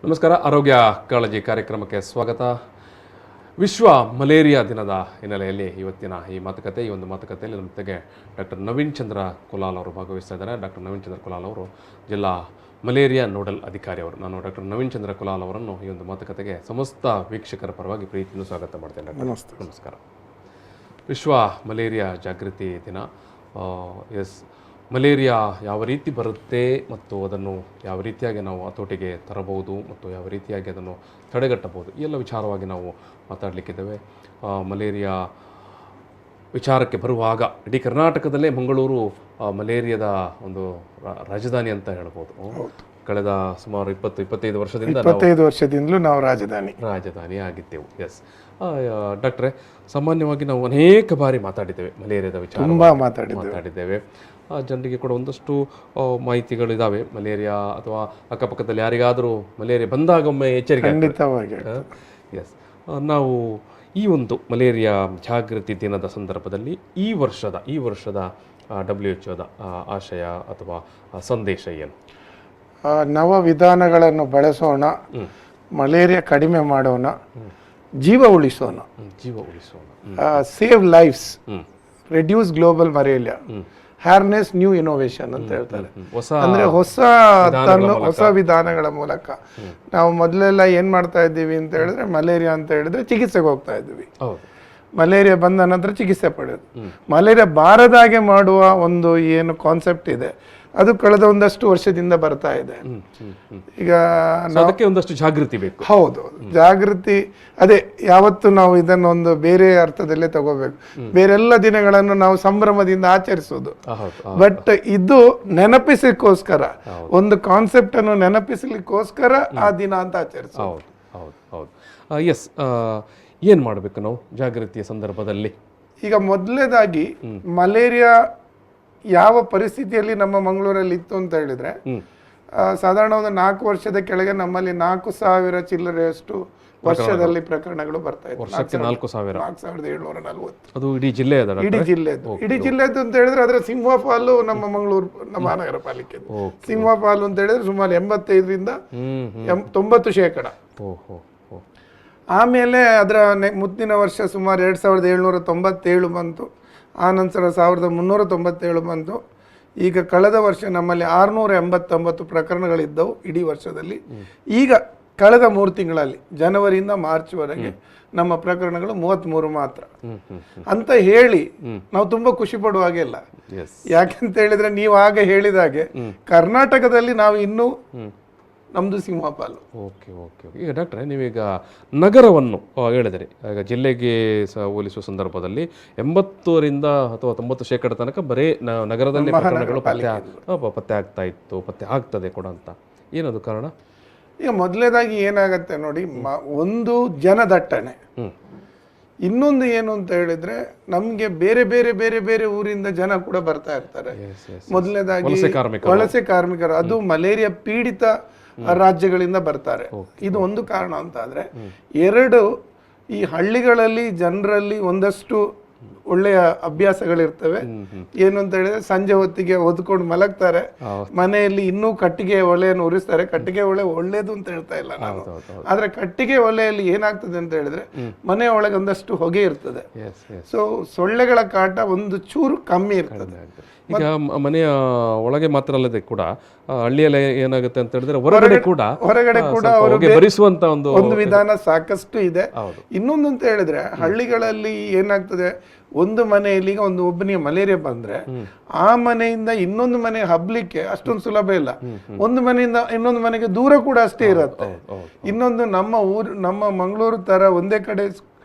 ನಮಸ್ಕಾರ. ಆರೋಗ್ಯ ಕಾಳಜಿ ಕಾರ್ಯಕ್ರಮಕ್ಕೆ ಸ್ವಾಗತ. ವಿಶ್ವ ಮಲೇರಿಯಾ ದಿನದ ಹಿನ್ನೆಲೆಯಲ್ಲಿ ಇವತ್ತಿನ ಈ ಒಂದು ಮಾತುಕತೆಯಲ್ಲಿ ನಮ್ಮ ಜೊತೆಗೆ ಡಾಕ್ಟರ್ ನವೀನ್ ಚಂದ್ರ ಕುಲಾಲ್ ಅವರು ಭಾಗವಹಿಸ್ತಾ ಇದ್ದಾರೆ. ಡಾಕ್ಟರ್ ನವೀನ್ ಚಂದ್ರ ಕುಲಾಲ್ ಅವರು ಜಿಲ್ಲಾ ಮಲೇರಿಯಾ ನೋಡಲ್ ಅಧಿಕಾರಿ ಅವರು. ನಾನು ಡಾಕ್ಟರ್ ನವೀನ್ ಚಂದ್ರ ಕುಲಾಲ್ ಅವರನ್ನು ಈ ಒಂದು ಮಾತುಕತೆಗೆ ಸಮಸ್ತ ವೀಕ್ಷಕರ ಪರವಾಗಿ ಪ್ರೀತಿಯನ್ನು ಸ್ವಾಗತ ಮಾಡ್ತೇನೆ. ನಮಸ್ಕಾರ. ವಿಶ್ವ ಮಲೇರಿಯಾ ಜಾಗೃತಿ ದಿನ. ಮಲೇರಿಯಾ ಯಾವ ರೀತಿ ಬರುತ್ತೆ ಮತ್ತು ಅದನ್ನು ಯಾವ ರೀತಿಯಾಗಿ ನಾವು ಹತೋಟಿಗೆ ತರಬಹುದು ಮತ್ತು ಯಾವ ರೀತಿಯಾಗಿ ಅದನ್ನು ತಡೆಗಟ್ಟಬಹುದು, ಈ ಎಲ್ಲ ವಿಚಾರವಾಗಿ ನಾವು ಮಾತಾಡಲಿಕ್ಕಿದ್ದೇವೆ. ಮಲೇರಿಯಾ ವಿಚಾರಕ್ಕೆ ಬರುವಾಗ ಇಡೀ ಕರ್ನಾಟಕದಲ್ಲೇ ಮಂಗಳೂರು ಮಲೇರಿಯಾದ ಒಂದು ರಾಜಧಾನಿ ಅಂತ ಹೇಳ್ಬೋದು. ಕಳೆದ ಸುಮಾರು 25 ವರ್ಷದಿಂದಲೂ ನಾವು ರಾಜಧಾನಿ ಆಗಿದ್ದೆವು. ಎಸ್ ಡಾಕ್ಟ್ರೆ, ಸಾಮಾನ್ಯವಾಗಿ ನಾವು ಅನೇಕ ಬಾರಿ ಮಾತಾಡಿದ್ದೇವೆ ಮಲೇರಿಯಾದ ವಿಚಾರ, ಮಾತಾಡಿದ್ದೇವೆ. ಜನರಿಗೆ ಕೂಡ ಒಂದಷ್ಟು ಮಾಹಿತಿಗಳಿದ್ದಾವೆ. ಮಲೇರಿಯಾ ಅಥವಾ ಅಕ್ಕಪಕ್ಕದಲ್ಲಿ ಯಾರಿಗಾದರೂ ಮಲೇರಿಯಾ ಬಂದಾಗೊಮ್ಮೆ ಎಚ್ಚರಿಕೆ. ಎಸ್, ನಾವು ಈ ಒಂದು ಮಲೇರಿಯಾ ಜಾಗೃತಿ ದಿನದ ಸಂದರ್ಭದಲ್ಲಿ ಈ ವರ್ಷದ WHO ಆಶಯ ಅಥವಾ ಸಂದೇಶ ಏನು? ನವ ವಿಧಾನಗಳನ್ನು ಬಳಸೋಣ, ಮಲೇರಿಯಾ ಕಡಿಮೆ ಮಾಡೋಣ, ಜೀವ ಉಳಿಸೋಣ. Save lives, reduce global malaria, harness new innovation ಅಂತ ಹೇಳ್ತಾರೆ. ಅಂದ್ರೆ ಹೊಸ ವಿಧಾನಗಳ ಮೂಲಕ ನಾವು ಮೊದಲೆಲ್ಲ ಏನ್ ಮಾಡ್ತಾ ಇದ್ದೀವಿ ಅಂತ ಹೇಳಿದ್ರೆ, ಮಲೇರಿಯಾ ಅಂತ ಹೇಳಿದ್ರೆ ಚಿಕಿತ್ಸೆಗೆ ಹೋಗ್ತಾ ಇದ್ವಿ. ಮಲೇರಿಯಾ ಬಂದ ನಂತರ ಚಿಕಿತ್ಸೆ ಪಡೆಯೋದು. ಮಲೇರಿಯಾ ಬಾರದಾಗೆ ಮಾಡುವ ಒಂದು ಏನು ಕಾನ್ಸೆಪ್ಟ್ ಇದೆ, ಅದು ಕಳೆದ ಒಂದಷ್ಟು ವರ್ಷದಿಂದ ಬರ್ತಾ ಇದೆ. ಈಗ ಅದಕ್ಕೆ ಒಂದಷ್ಟು ಜಾಗೃತಿ ಬೇಕು. ಹೌದು, ಜಾಗೃತಿ. ಅದೇ, ಯಾವತ್ತು ನಾವು ಇದನ್ನೊಂದು ಬೇರೆ ಅರ್ಥದಲ್ಲೇ ತಗೋಬೇಕು. ಬೇರೆಲ್ಲ ದಿನಗಳನ್ನು ನಾವು ಸಂಭ್ರಮದಿಂದ ಆಚರಿಸೋದು, ಬಟ್ ಇದು ನೆನಪಿಸಲಿಕ್ಕೋಸ್ಕರ, ಒಂದು ಕಾನ್ಸೆಪ್ಟ್ ಅನ್ನು ನೆನಪಿಸಲಿಕ್ಕೋಸ್ಕರ ಆ ದಿನ ಅಂತ ಆಚರಿಸೋದು. ಎಸ್, ಏನ್ ಮಾಡಬೇಕು ನಾವು ಜಾಗೃತಿಯ ಸಂದರ್ಭದಲ್ಲಿ? ಈಗ ಮೊದಲನೇದಾಗಿ ಮಲೇರಿಯಾ ಯಾವ ಪರಿಸ್ಥಿತಿಯಲ್ಲಿ ನಮ್ಮ ಮಂಗಳೂರಲ್ಲಿ ಇತ್ತು ಅಂತ ಹೇಳಿದ್ರೆ, ಸಾಧಾರಣ ಒಂದು 4 ವರ್ಷದ ಕೆಳಗೆ ನಮ್ಮಲ್ಲಿ 4,000 ಚಿಲ್ಲರೆಯಷ್ಟು ವರ್ಷದಲ್ಲಿ ಪ್ರಕರಣಗಳು ಬರ್ತಾ ಇತ್ತು. 4,740. ಅದು ಇಡೀ ಜಿಲ್ಲೆಯದು ಅಂತ ಹೇಳಿದ್ರೆ ಅದರ ಸಿಂಹಪಾಲು ನಮ್ಮ ಮಂಗಳೂರು ಮಹಾನಗರ ಪಾಲಿಕೆ. ಸಿಂಹಪಾಲು ಅಂತ ಹೇಳಿದ್ರೆ ಸುಮಾರು 85ರಿಂದ 90%. ಆಮೇಲೆ ಅದರ ಮುತ್ತಿನ ವರ್ಷ ಸುಮಾರು 2,797 ಬಂತು. ಆ ನಂತರ 1,397 ಬಂತು. ಈಗ ಕಳೆದ ವರ್ಷ ನಮ್ಮಲ್ಲಿ 689 ಪ್ರಕರಣಗಳಿದ್ದವು ಇಡೀ ವರ್ಷದಲ್ಲಿ. ಈಗ ಕಳೆದ 3 ತಿಂಗಳಲ್ಲಿ ಜನವರಿಯಿಂದ ಮಾರ್ಚ್ವರೆಗೆ ನಮ್ಮ ಪ್ರಕರಣಗಳು 33 ಮಾತ್ರ ಅಂತ ಹೇಳಿ ನಾವು ತುಂಬಾ ಖುಷಿ ಪಡುವ ಹಾಗೆ ಇಲ್ಲ. ಯಾಕೆಂತ ಹೇಳಿದ್ರೆ, ನೀವು ಆಗ ಹೇಳಿದಾಗೆ ಕರ್ನಾಟಕದಲ್ಲಿ ನಾವು ಇನ್ನೂ ನಮ್ದು ಸಿಂಹಪಾಲು. ಓಕೆ. ಈಗ ಡಾಕ್ಟ್ರೆ, ನೀವೀಗ ನಗರವನ್ನು ಹೇಳಿದ್ರಿ. ಈಗ ಜಿಲ್ಲೆಗೆ ಹೋಲಿಸುವ ಸಂದರ್ಭದಲ್ಲಿ 80ರಿಂದ ಅಥವಾ 90% ತನಕ ಬರೀ ನಗರದಲ್ಲಿ ಪ್ರಕರಣಗಳು ಪತ್ತೆ ಆಗ್ತಾ ಇತ್ತು, ಪತ್ತೆ ಆಗ್ತದೆ ಕೂಡ ಅಂತ. ಏನದು ಕಾರಣ? ಈಗ ಮೊದಲನೇದಾಗಿ ಏನಾಗತ್ತೆ ನೋಡಿ, ಒಂದು ಜನದಟ್ಟಣೆ, ಇನ್ನೊಂದು ಏನು ಅಂತ ಹೇಳಿದ್ರೆ ನಮ್ಗೆ ಬೇರೆ ಬೇರೆ ಬೇರೆ ಬೇರೆ ಊರಿಂದ ಜನ ಕೂಡ ಬರ್ತಾ ಇರ್ತಾರೆ. ಮೊದಲನೇದಾಗಿ ವಲಸೆ ಕಾರ್ಮಿಕರು, ಅದು ಮಲೇರಿಯಾ ಪೀಡಿತ ರಾಜ್ಯಗಳಿಂದ ಬರ್ತಾರೆ. ಇದು ಒಂದು ಕಾರಣ ಅಂತ ಆದ್ರೆ, 2 ಈ ಹಳ್ಳಿಗಳಲ್ಲಿ ಜನರಲ್ಲಿ ಒಂದಷ್ಟು ಒಳ್ಳೆಯ ಅಭ್ಯಾಸಗಳಿರ್ತವೆ. ಏನು ಅಂತ ಹೇಳಿದ್ರೆ, ಸಂಜೆ ಹೊತ್ತಿಗೆ ಹೊದ್ಕೊಂಡು ಮಲಗ್ತಾರೆ, ಮನೆಯಲ್ಲಿ ಇನ್ನೂ ಕಟ್ಟಿಗೆ ಒಲೆಯನ್ನು ಉರಿಸ್ತಾರೆ. ಕಟ್ಟಿಗೆ ಒಲೆ ಒಳ್ಳೇದು ಅಂತ ಹೇಳ್ತಾ ಇಲ್ಲ ನಾನು, ಆದ್ರೆ ಕಟ್ಟಿಗೆ ಒಲೆಯಲ್ಲಿ ಏನಾಗ್ತದೆ ಅಂತ ಹೇಳಿದ್ರೆ ಮನೆ ಒಳಗೆ ಒಂದಷ್ಟು ಹೊಗೆ ಇರ್ತದೆ. ಸೊ ಸೊಳ್ಳೆಗಳ ಕಾಟ ಒಂದು ಚೂರು ಕಮ್ಮಿ ಇರ್ತದೆ. ಈಗ ಮನೆಯ ಒಳಗೆ ಮಾತ್ರ ಅಲ್ಲದೆ ಕೂಡ ಹಳ್ಳಿಯಲ್ಲಿ ಏನಾಗುತ್ತೆ ಅಂತ ಹೇಳಿದ್ರೆ ಹೊರಗಡೆ ಕೂಡ ಭರಿಸುವಂತ ಒಂದು ವಿಧಾನ ಸಾಕಷ್ಟು ಇದೆ. ಇನ್ನೊಂದು ಅಂತ ಹೇಳಿದ್ರೆ, ಹಳ್ಳಿಗಳಲ್ಲಿ ಏನಾಗ್ತದೆ, ಒಂದು ಮನೆಯಲ್ಲಿ ಈಗ ಒಬ್ಬನಿಗೆ ಮಲೇರಿಯಾ ಬಂದ್ರೆ ಆ ಮನೆಯಿಂದ ಇನ್ನೊಂದು ಮನೆ ಹಬ್ಲಿಕ್ಕೆ ಅಷ್ಟೊಂದು ಸುಲಭ ಇಲ್ಲ. ಒಂದು ಮನೆಯಿಂದ ಇನ್ನೊಂದು ಮನೆಗೆ ದೂರ ಕೂಡ ಅಷ್ಟೇ ಇರುತ್ತೆ. ಇನ್ನೊಂದು, ನಮ್ಮ ಮಂಗಳೂರು ತರ ಒಂದೇ ಕಡೆ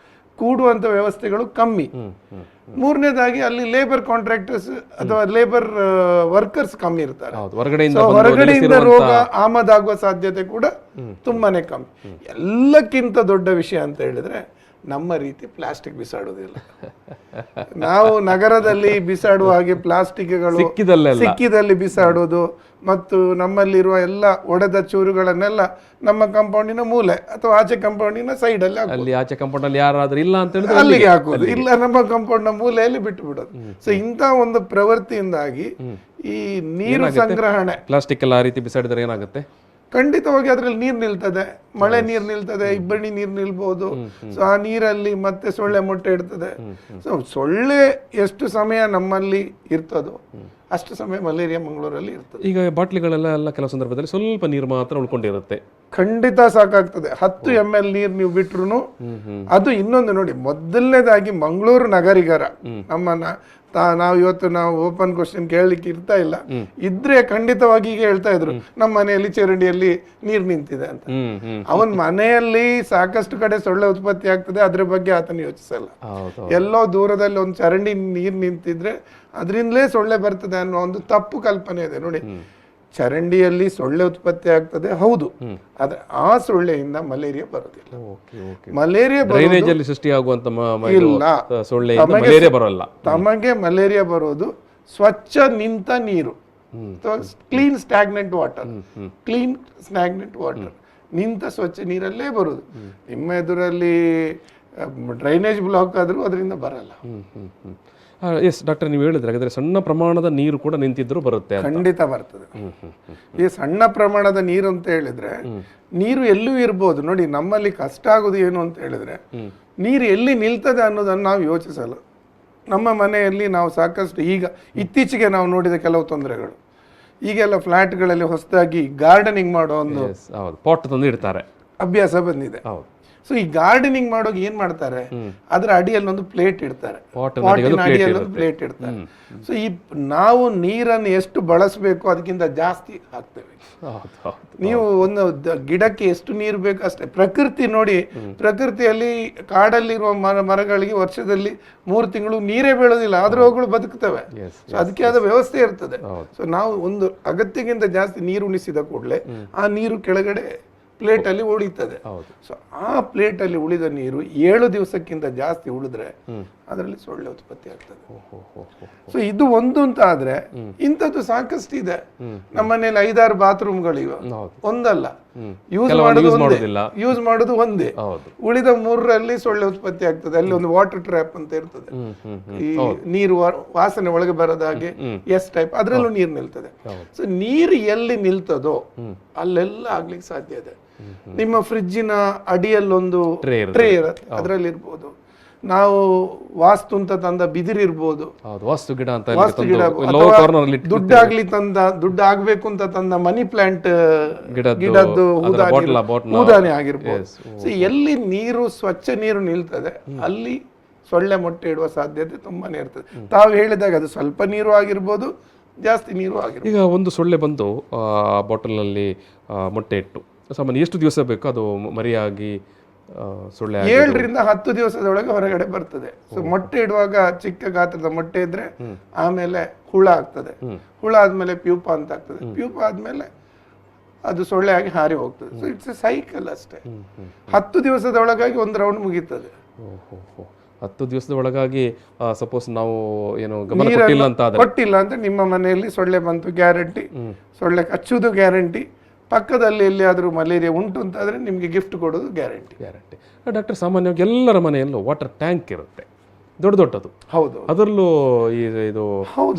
ಕೂಡುವಂತ ವ್ಯವಸ್ಥೆಗಳು ಕಮ್ಮಿ. ಮೂರನೇದಾಗಿ ಅಲ್ಲಿ ಲೇಬರ್ ಕಾಂಟ್ರಾಕ್ಟರ್ಸ್ ಅಥವಾ ಲೇಬರ್ ವರ್ಕರ್ಸ್ ಕಮ್ಮಿ ಇರ್ತಾರೆ. ಹೊರಗಡೆಯಿಂದ ರೋಗ ಆಮದಾಗುವ ಸಾಧ್ಯತೆ ಕೂಡ ತುಂಬಾನೇ ಕಮ್ಮಿ. ಎಲ್ಲಕ್ಕಿಂತ ದೊಡ್ಡ ವಿಷಯ ಅಂತ ಹೇಳಿದ್ರೆ, ನಮ್ಮ ರೀತಿ ಪ್ಲಾಸ್ಟಿಕ್ ಬಿಸಾಡುವುದಿಲ್ಲ. ನಾವು ನಗರದಲ್ಲಿ ಬಿಸಾಡುವ ಹಾಗೆ ಪ್ಲಾಸ್ಟಿಕ್ಗಳು ಸಿಕ್ಕಿದಲ್ಲಿ ಬಿಸಾಡುವುದು, ಮತ್ತು ನಮ್ಮಲ್ಲಿರುವ ಎಲ್ಲ ಒಡೆದ ಚೂರುಗಳನ್ನೆಲ್ಲ ನಮ್ಮ ಕಾಂಪೌಂಡಿನ ಮೂಲೆ ಅಥವಾ ಆಚೆ ಕಾಂಪೌಂಡಿನ ಸೈಡ್ ಅಲ್ಲಿ, ಆಚೆ ಕಾಂಪೌಂಡ್ ಅಲ್ಲಿ ಯಾರಾದ್ರೂ ಇಲ್ಲ ಅಂತ ಹೇಳಿದ್ರೆ ಅಲ್ಲಿಗೆ ಹಾಕುದು, ಇಲ್ಲ ನಮ್ಮ ಕಾಂಪೌಂಡ್ ನ ಮೂಲೆಯಲ್ಲಿ ಬಿಟ್ಟು ಬಿಡೋದು. ಸೊ ಇಂಥ ಒಂದು ಪ್ರವೃತ್ತಿಯಿಂದಾಗಿ ಈ ನೀರು ಸಂಗ್ರಹಣೆ, ಪ್ಲಾಸ್ಟಿಕ್ ಎಲ್ಲ ಆ ರೀತಿ ಬಿಸಾಡಿದ್ರೆ ಏನಾಗುತ್ತೆ? ಖಂಡಿತವಾಗಿ ಅದ್ರಲ್ಲಿ ನೀರು ನಿಲ್ತದೆ, ಮಳೆ ನೀರು ನಿಲ್ತದೆ, ಇಬ್ಬನಿ ನೀರು ನಿಲ್ಬಹುದು. ಸೊ ಆ ನೀರಲ್ಲಿ ಮತ್ತೆ ಸೊಳ್ಳೆ ಮೊಟ್ಟೆ ಇಡ್ತದೆ. ಸೊ ಸೊಳ್ಳೆ ಎಷ್ಟು ಸಮಯ ನಮ್ಮಲ್ಲಿ ಇರ್ತದೋ ಅಷ್ಟು ಸಮಯ ಮಲೇರಿಯಾ ಮಂಗಳೂರಲ್ಲಿ ಇರ್ತದೆ. ಈಗ ಬಾಟ್ಲಿಗಳೆಲ್ಲ ಕೆಲವು ಸಂದರ್ಭದಲ್ಲಿ ಸ್ವಲ್ಪ ನೀರು ಮಾತ್ರ ಉಳ್ಕೊಂಡಿರುತ್ತೆ. ಖಂಡಿತ ಸಾಕಾಗ್ತದೆ. 10 ml ನೀರು ನೀವು ಬಿಟ್ರು ಅದು. ಇನ್ನೊಂದು ನೋಡಿ, ಮೊದಲನೇದಾಗಿ ಮಂಗಳೂರು ನಗರಿಗರ ನಮ್ಮನ್ನ ನಾವು ಇವತ್ತು ಓಪನ್ ಕ್ವಶನ್ ಕೇಳಲಿಕ್ಕೆ ಇರ್ತಾ ಇಲ್ಲ, ಇದ್ರೆ ಖಂಡಿತವಾಗಿ ಈಗ ಹೇಳ್ತಾ ಇದ್ರು ನಮ್ಮ ಮನೆಯಲ್ಲಿ ಚರಂಡಿಯಲ್ಲಿ ನೀರು ನಿಂತಿದೆ ಅಂತ. ಅವನ್ ಮನೆಯಲ್ಲಿ ಸಾಕಷ್ಟು ಕಡೆ ಸೊಳ್ಳೆ ಉತ್ಪತ್ತಿ ಆಗ್ತದೆ, ಅದ್ರ ಬಗ್ಗೆ ಆತನ ಯೋಚಿಸಲ್ಲ. ಎಲ್ಲೋ ದೂರದಲ್ಲಿ ಒಂದು ಚರಂಡಿ ನೀರು ನಿಂತಿದ್ರೆ ಅದರಿಂದಲೇ ಸೊಳ್ಳೆ ಬರ್ತದೆ ಅನ್ನೋ ಒಂದು ತಪ್ಪು ಕಲ್ಪನೆ ಇದೆ. ನೋಡಿ, ಚರಂಡಿಯಲ್ಲಿ ಸೊಳ್ಳೆ ಉತ್ಪತ್ತಿ ಆಗ್ತದೆ, ಹೌದು, ಆದ್ರೆ ಆ ಸೊಳ್ಳೆಯಿಂದ ಮಲೇರಿಯಾ ಬರೋದಿಲ್ಲ. ಮಲೇರಿಯಾ ಸೃಷ್ಟಿಯಾಗುವಂತ ತಮಗೆ ಮಲೇರಿಯಾ ಬರೋದು ಸ್ವಚ್ಛ ನಿಂತ ನೀರು, clean stagnant water. Clean stagnant water ನಿಂತ ಸ್ವಚ್ಛ ನೀರಲ್ಲೇ ಬರೋದು. ನಿಮ್ಮ ಎದುರಲ್ಲಿ ಡ್ರೈನೇಜ್ ಬ್ಲಾಕ್ ಆದ್ರೂ ಅದರಿಂದ ಬರಲ್ಲ. ಎಸ್ ಡಾಕ್ಟರ್, ನೀವು ಹೇಳಿದ್ರೆ ಹಾಗಾದ್ರೆ ಸಣ್ಣ ಪ್ರಮಾಣದ ನೀರು ಕೂಡ ನಿಂತಿದ್ರು ಬರುತ್ತೆ. ಖಂಡಿತ ಬರ್ತದೆ. ಈ ಸಣ್ಣ ಪ್ರಮಾಣದ ನೀರು ಅಂತ ಹೇಳಿದ್ರೆ ನೀರು ಎಲ್ಲೂ ಇರ್ಬೋದು. ನೋಡಿ, ನಮ್ಮಲ್ಲಿ ಕಷ್ಟ ಆಗೋದು ಏನು ಅಂತ ಹೇಳಿದ್ರೆ ನೀರು ಎಲ್ಲಿ ನಿಲ್ತದೆ ಅನ್ನೋದನ್ನು ನಾವು ಯೋಚಿಸಲ್ಲ. ನಮ್ಮ ಮನೆಯಲ್ಲಿ ನಾವು ಸಾಕಷ್ಟು ಈಗ ಇತ್ತೀಚೆಗೆ ನಾವು ನೋಡಿದ ಕೆಲವು ತೊಂದರೆಗಳು, ಈಗೆಲ್ಲ ಫ್ಲಾಟ್ಗಳಲ್ಲಿ ಹೊಸದಾಗಿ ಗಾರ್ಡನಿಂಗ್ ಮಾಡೋ ಒಂದು ಪಾಟ್ ತಂದು ಇಡ್ತಾರೆ, ಅಭ್ಯಾಸ ಬಂದಿದೆ. ಸೊ ಈ ಗಾರ್ಡನಿಂಗ್ ಮಾಡೋಕೆ ಏನ್ ಮಾಡ್ತಾರೆ, ಅದರ ಅಡಿಯಲ್ಲಿ ಒಂದು ಪ್ಲೇಟ್ ಇಡ್ತಾರೆ, ಅಡಿಯಲ್ಲಿ ಒಂದು ಪ್ಲೇಟ್ ಇಡ್ತಾರೆ. ಸೊ ಈ ನಾವು ನೀರನ್ನು ಎಷ್ಟು ಬಳಸಬೇಕು ಅದಕ್ಕಿಂತ ಜಾಸ್ತಿ ಹಾಕ್ತೇವೆ. ನೀವು ಒಂದು ಗಿಡಕ್ಕೆ ಎಷ್ಟು ನೀರು ಬೇಕು ಅಷ್ಟೇ. ಪ್ರಕೃತಿ ನೋಡಿ, ಪ್ರಕೃತಿಯಲ್ಲಿ ಕಾಡಲ್ಲಿರುವ ಮರಗಳಿಗೆ ವರ್ಷದಲ್ಲಿ 3 ತಿಂಗಳು ನೀರೇ ಬೀಳೋದಿಲ್ಲ, ಆದ್ರೂ ಅವುಗಳು ಬದುಕ್ತವೆ. ಸೊ ಅದಕ್ಕೆ ಆದ ವ್ಯವಸ್ಥೆ ಇರ್ತದೆ. ಸೊ ನಾವು ಒಂದು ಅಗತ್ಯಕ್ಕಿಂತ ಜಾಸ್ತಿ ನೀರು ಉಣಿಸಿದ ಕೂಡಲೇ ಆ ನೀರು ಕೆಳಗಡೆ ಪ್ಲೇಟ್ ಅಲ್ಲಿ ಉಳಿತದೆ. ಸೊ ಆ ಪ್ಲೇಟ್ ಅಲ್ಲಿ ಉಳಿದ ನೀರು 7 ದಿವಸಕ್ಕಿಂತ ಜಾಸ್ತಿ ಉಳಿದ್ರೆ ಅದರಲ್ಲಿ ಸೊಳ್ಳೆ ಉತ್ಪತ್ತಿ ಆಗ್ತದೆ. ಸೊ ಇದು ಒಂದು ಅಂತ ಆದ್ರೆ ಇಂಥದ್ದು ಸಾಕಷ್ಟು ಇದೆ. ನಮ್ಮ ಮನೇಲಿ 5-6 ಬಾತ್ರೂಮ್ಗಳಿವೆ, ಒಂದಲ್ಲ. ಯೂಸ್ ಮಾಡೋದು ಒಂದೇ, ಉಳಿದ 3ರಲ್ಲಿ ಸೊಳ್ಳೆ ಉತ್ಪತ್ತಿ ಆಗ್ತದೆ. ಅಲ್ಲಿ ಒಂದು ವಾಟರ್ ಟ್ರ್ಯಾಪ್ ಅಂತ ಇರ್ತದೆ, ಈ ನೀರು ವಾಸನೆ ಒಳಗೆ ಬರದ ಹಾಗೆ ಎಸ್ ಟೈಪ್, ಅದ್ರಲ್ಲೂ ನೀರು ನಿಲ್ತದೆ. ಸೊ ನೀರು ಎಲ್ಲಿ ನಿಲ್ತದೋ ಅಲ್ಲೆಲ್ಲ ಆಗ್ಲಿಕ್ಕೆ ಸಾಧ್ಯ ಇದೆ. ನಿಮ್ಮ ಫ್ರಿಜ್ಜಿನ ಅಡಿಯಲ್ಲೊಂದು ಟ್ರೇ ಇರುತ್ತೆ, ಅದರಲ್ಲಿ ಇರ್ಬೋದು. ನಾವು ವಾಸ್ತು ಅಂತ ತಂದ ಬಿದಿರಿರ್ಬೋದು, ವಾಸ್ತು ಗಿಡ ದುಡ್ಡು ಆಗ್ಬೇಕು ಅಂತ ತಂದ ಮನಿ ಪ್ಲಾಂಟ್ ಗಿಡದ್ದು ಹೂದಾನಿ ಆಗಿರ್ಬೋದು. ಸೊ ಎಲ್ಲಿ ನೀರು ಸ್ವಚ್ಛ ನೀರು ನಿಲ್ತದೆ ಅಲ್ಲಿ ಸೊಳ್ಳೆ ಮೊಟ್ಟೆ ಇಡುವ ಸಾಧ್ಯತೆ ತುಂಬಾನೇ ಇರ್ತದೆ. ತಾವು ಹೇಳಿದಾಗ ಅದು ಸ್ವಲ್ಪ ನೀರು ಆಗಿರ್ಬೋದು, ಜಾಸ್ತಿ ನೀರು ಆಗಿರ್ಬೋದು. ಈಗ ಒಂದು ಸೊಳ್ಳೆ ಬಂದು ಬಾಟಲ್ನಲ್ಲಿ ಮೊಟ್ಟೆ ಇಟ್ಟು ಸಾಮಾನ್ಯ ಎಷ್ಟು ದಿವಸ ಬೇಕು ಅದು ಮರಿಯಾಗಿ ಸೊಳ್ಳೆ? 7 ರಿಂದ 10 ದಿವಸದೊಳಗೆ ಹೊರಗಡೆ ಬರ್ತದೆ. ಸೊ ಮೊಟ್ಟೆ ಇಡುವಾಗ ಚಿಕ್ಕ ಗಾತ್ರದ ಮೊಟ್ಟೆ ಇದ್ರೆ ಆಮೇಲೆ ಹುಳ ಆಗ್ತದೆ, ಹುಳ ಆದ್ಮೇಲೆ ಪ್ಯೂಪ ಅಂತ ಆಗ್ತದೆ, ಪ್ಯೂಪ ಆದ್ಮೇಲೆ ಅದು ಸೊಳ್ಳೆ ಆಗಿ ಹಾರಿ ಹೋಗ್ತದೆ. ಸೊ ಇಟ್ಸ್ ಎ ಸೈಕಲ್ ಅಷ್ಟೇ. 10 ದಿವಸದ ಒಳಗಾಗಿ ಒಂದು ರೌಂಡ್ ಮುಗೀತದೆ. 10 ದಿವಸದ ಒಳಗಾಗಿ ಸಪೋಸ್ ನಾವು ಏನು ಗಮನ ಕೊಟ್ಟಿಲ್ಲ ಅಂತ ನಿಮ್ಮ ಮನೆಯಲ್ಲಿ ಸೊಳ್ಳೆ ಬಂತು ಗ್ಯಾರಂಟಿ, ಸೊಳ್ಳೆ ಕಚ್ಚುವುದು ಗ್ಯಾರಂಟಿ. ಪಕ್ಕದಲ್ಲಿ ಎಲ್ಲಿಯಾದರೂ ಮಲೇರಿಯಾ ಉಂಟು ಅಂತಾದ್ರೆ ನಿಮಗೆ ಗಿಫ್ಟ್ ಕೊಡೋದು ಗ್ಯಾರಂಟಿ. ಡಾಕ್ಟರ್, ಸಾಮಾನ್ಯವಾಗಿ ಎಲ್ಲರ ಮನೆಯಲ್ಲೂ ವಾಟರ್ ಟ್ಯಾಂಕ್ ಇರುತ್ತೆ, ದೊಡ್ಡದು. ಹೌದು, ಅದರಲ್ಲೂ ಇದು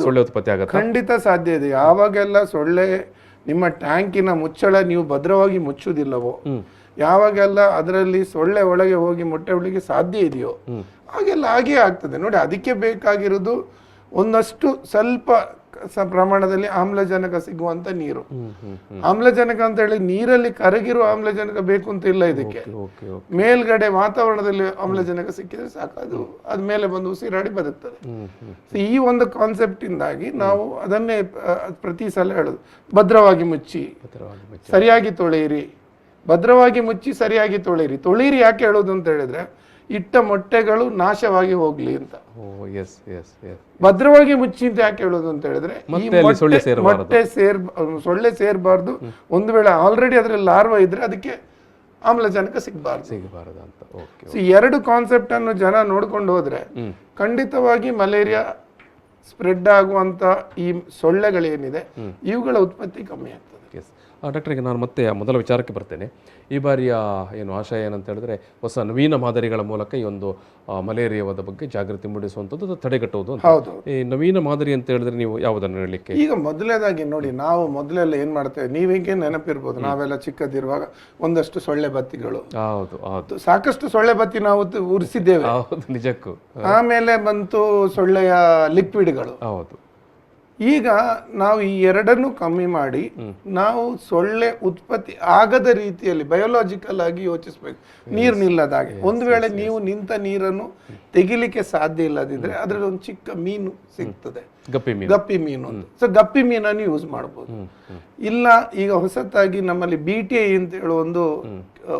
ಸೊಳ್ಳೆ ಉತ್ಪತ್ತಿ ಆಗುತ್ತೆ. ಖಂಡಿತ ಸಾಧ್ಯ ಇದೆ. ಯಾವಾಗೆಲ್ಲ ಸೊಳ್ಳೆ ನಿಮ್ಮ ಟ್ಯಾಂಕಿನ ಮುಚ್ಚಳ ನೀವು ಭದ್ರವಾಗಿ ಮುಚ್ಚುವುದಿಲ್ಲವೋ, ಯಾವಾಗೆಲ್ಲ ಅದರಲ್ಲಿ ಸೊಳ್ಳೆ ಒಳಗೆ ಹೋಗಿ ಮೊಟ್ಟೆ ಒಳಗೆ ಸಾಧ್ಯ ಇದೆಯೋ ಹಾಗೆಲ್ಲ ಹಾಗೇ ಆಗ್ತದೆ. ನೋಡಿ, ಅದಕ್ಕೆ ಬೇಕಾಗಿರೋದು ಒಂದಷ್ಟು ಸ್ವಲ್ಪ ಪ್ರಮಾಣದಲ್ಲಿ ಆಮ್ಲಜನಕ ಸಿಗುವಂತ ನೀರು. ಆಮ್ಲಜನಕ ಅಂತ ಹೇಳಿ ನೀರಲ್ಲಿ ಕರಗಿರುವ ಆಮ್ಲಜನಕ ಬೇಕು ಅಂತ ಇಲ್ಲ ಇದಕ್ಕೆ. ಮೇಲ್ಗಡೆ ವಾತಾವರಣದಲ್ಲಿ ಆಮ್ಲಜನಕ ಸಿಕ್ಕಿದ್ರೆ ಸಾಕು, ಅದು ಅದ್ಮೇಲೆ ಬಂದು ಉಸಿರಾಡಿ ಬದುಕ್ತದೆ. ಈ ಒಂದು ಕಾನ್ಸೆಪ್ಟ್ ಇಂದಾಗಿ ನಾವು ಅದನ್ನೇ ಪ್ರತಿ ಸಲ ಹೇಳೋದು, ಭದ್ರವಾಗಿ ಮುಚ್ಚಿ ಸರಿಯಾಗಿ ತೊಳೆಯಿರಿ, ಭದ್ರವಾಗಿ ಮುಚ್ಚಿ ಸರಿಯಾಗಿ ತೊಳೆಯಿರಿ. ತೊಳೆಯಿರಿ ಯಾಕೆ ಹೇಳೋದು ಅಂತ ಹೇಳಿದ್ರೆ, ಇಟ್ಟ ಮೊಟ್ಟೆಗಳು ನಾಶವಾಗಿ ಹೋಗ್ಲಿ ಅಂತ. ಭದ್ರವಾಗಿ ಮುಚ್ಚಿ ಅಂತ ಯಾಕೆ ಹೇಳೋದು ಅಂತ ಹೇಳಿದ್ರೆ, ಮೊಟ್ಟೆ ಸೊಳ್ಳೆ ಸೇರ್ಬಾರ್ದು. ಒಂದು ವೇಳೆ ಆಲ್ರೆಡಿ ಅದ್ರಲ್ಲಿ ಲಾರ್ವಾ ಇದ್ರೆ ಅದಕ್ಕೆ ಆಮ್ಲಜನಕ ಸಿಗಬಾರದು ಅಂತ. 2 ಕಾನ್ಸೆಪ್ಟ್ ಅನ್ನು ಜನ ನೋಡ್ಕೊಂಡು ಹೋದ್ರೆ ಖಂಡಿತವಾಗಿ ಮಲೇರಿಯಾ ಸ್ಪ್ರೆಡ್ ಆಗುವಂತ ಈ ಸೊಳ್ಳೆಗಳೇನಿದೆ ಇವುಗಳ ಉತ್ಪತ್ತಿ ಕಮ್ಮಿ ಆಗ್ತದೆ. ಎಸ್ ಡಾಕ್ಟರ್, ಈಗ ನಾನು ಮತ್ತೆ ಮೊದಲ ವಿಚಾರಕ್ಕೆ ಬರ್ತೇನೆ. ಈ ಬಾರಿಯ ಏನು ಆಶಯ ಏನಂತ ಹೇಳಿದ್ರೆ ಹೊಸ ನವೀನ ಮಾದರಿಗಳ ಮೂಲಕ ಈ ಒಂದು ಮಲೇರಿಯಾದ ಬಗ್ಗೆ ಜಾಗೃತಿ ಮೂಡಿಸುವಂಥದ್ದು, ತಡೆಗಟ್ಟುವುದು ಅಂತ. ಹೌದು. ಈ ನವೀನ ಮಾದರಿ ಅಂತ ಹೇಳಿದ್ರೆ ನೀವು ಯಾವುದನ್ನು ಹೇಳಲಿಕ್ಕೆ? ಈಗ ಮೊದಲನೇದಾಗಿ ನೋಡಿ, ನಾವು ಮೊದಲೆಲ್ಲ ಏನ್ ಮಾಡ್ತೇವೆ, ನೀವೀಗೆ ನೆನಪಿರ್ಬೋದು, ನಾವೆಲ್ಲ ಚಿಕ್ಕದಿರುವಾಗ ಒಂದಷ್ಟು ಸೊಳ್ಳೆ ಬತ್ತಿಗಳು, ಹೌದು ಹೌದು, ಸಾಕಷ್ಟು ಸೊಳ್ಳೆ ಬತ್ತಿ ನಾವು ಉರಿಸಿದ್ದೇವೆ. ಹೌದು, ನಿಜಕ್ಕೂ. ಆಮೇಲೆ ಬಂತು ಸೊಳ್ಳೆಯ ಲಿಕ್ವಿಡ್ಗಳು. ಹೌದು. ಈಗ ನಾವು ಈ ಎರಡನ್ನು ಕಮ್ಮಿ ಮಾಡಿ ನಾವು ಸೊಳ್ಳೆ ಉತ್ಪತ್ತಿ ಆಗದ ರೀತಿಯಲ್ಲಿ ಬಯೋಲಾಜಿಕಲ್ ಆಗಿ ಯೋಚಿಸ್ಬೇಕು. ನೀರು ನಿಲ್ಲದಾಗೆ, ಒಂದು ವೇಳೆ ನೀವು ನಿಂತ ನೀರನ್ನು ತೆಗಿಲಿಕ್ಕೆ ಸಾಧ್ಯ ಇಲ್ಲದಿದ್ರೆ ಅದ್ರಲ್ಲಿ ಒಂದು ಚಿಕ್ಕ ಮೀನು ಸಿಗ್ತದೆ, ಗಪ್ಪಿ ಮೀನು ಅಂತ. ಸೊ ಗಪ್ಪಿ ಮೀನನ್ನು ಯೂಸ್ ಮಾಡ್ಬೋದು. ಇಲ್ಲ, ಈಗ ಹೊಸತಾಗಿ ನಮ್ಮಲ್ಲಿ BTI ಅಂತ ಹೇಳುವ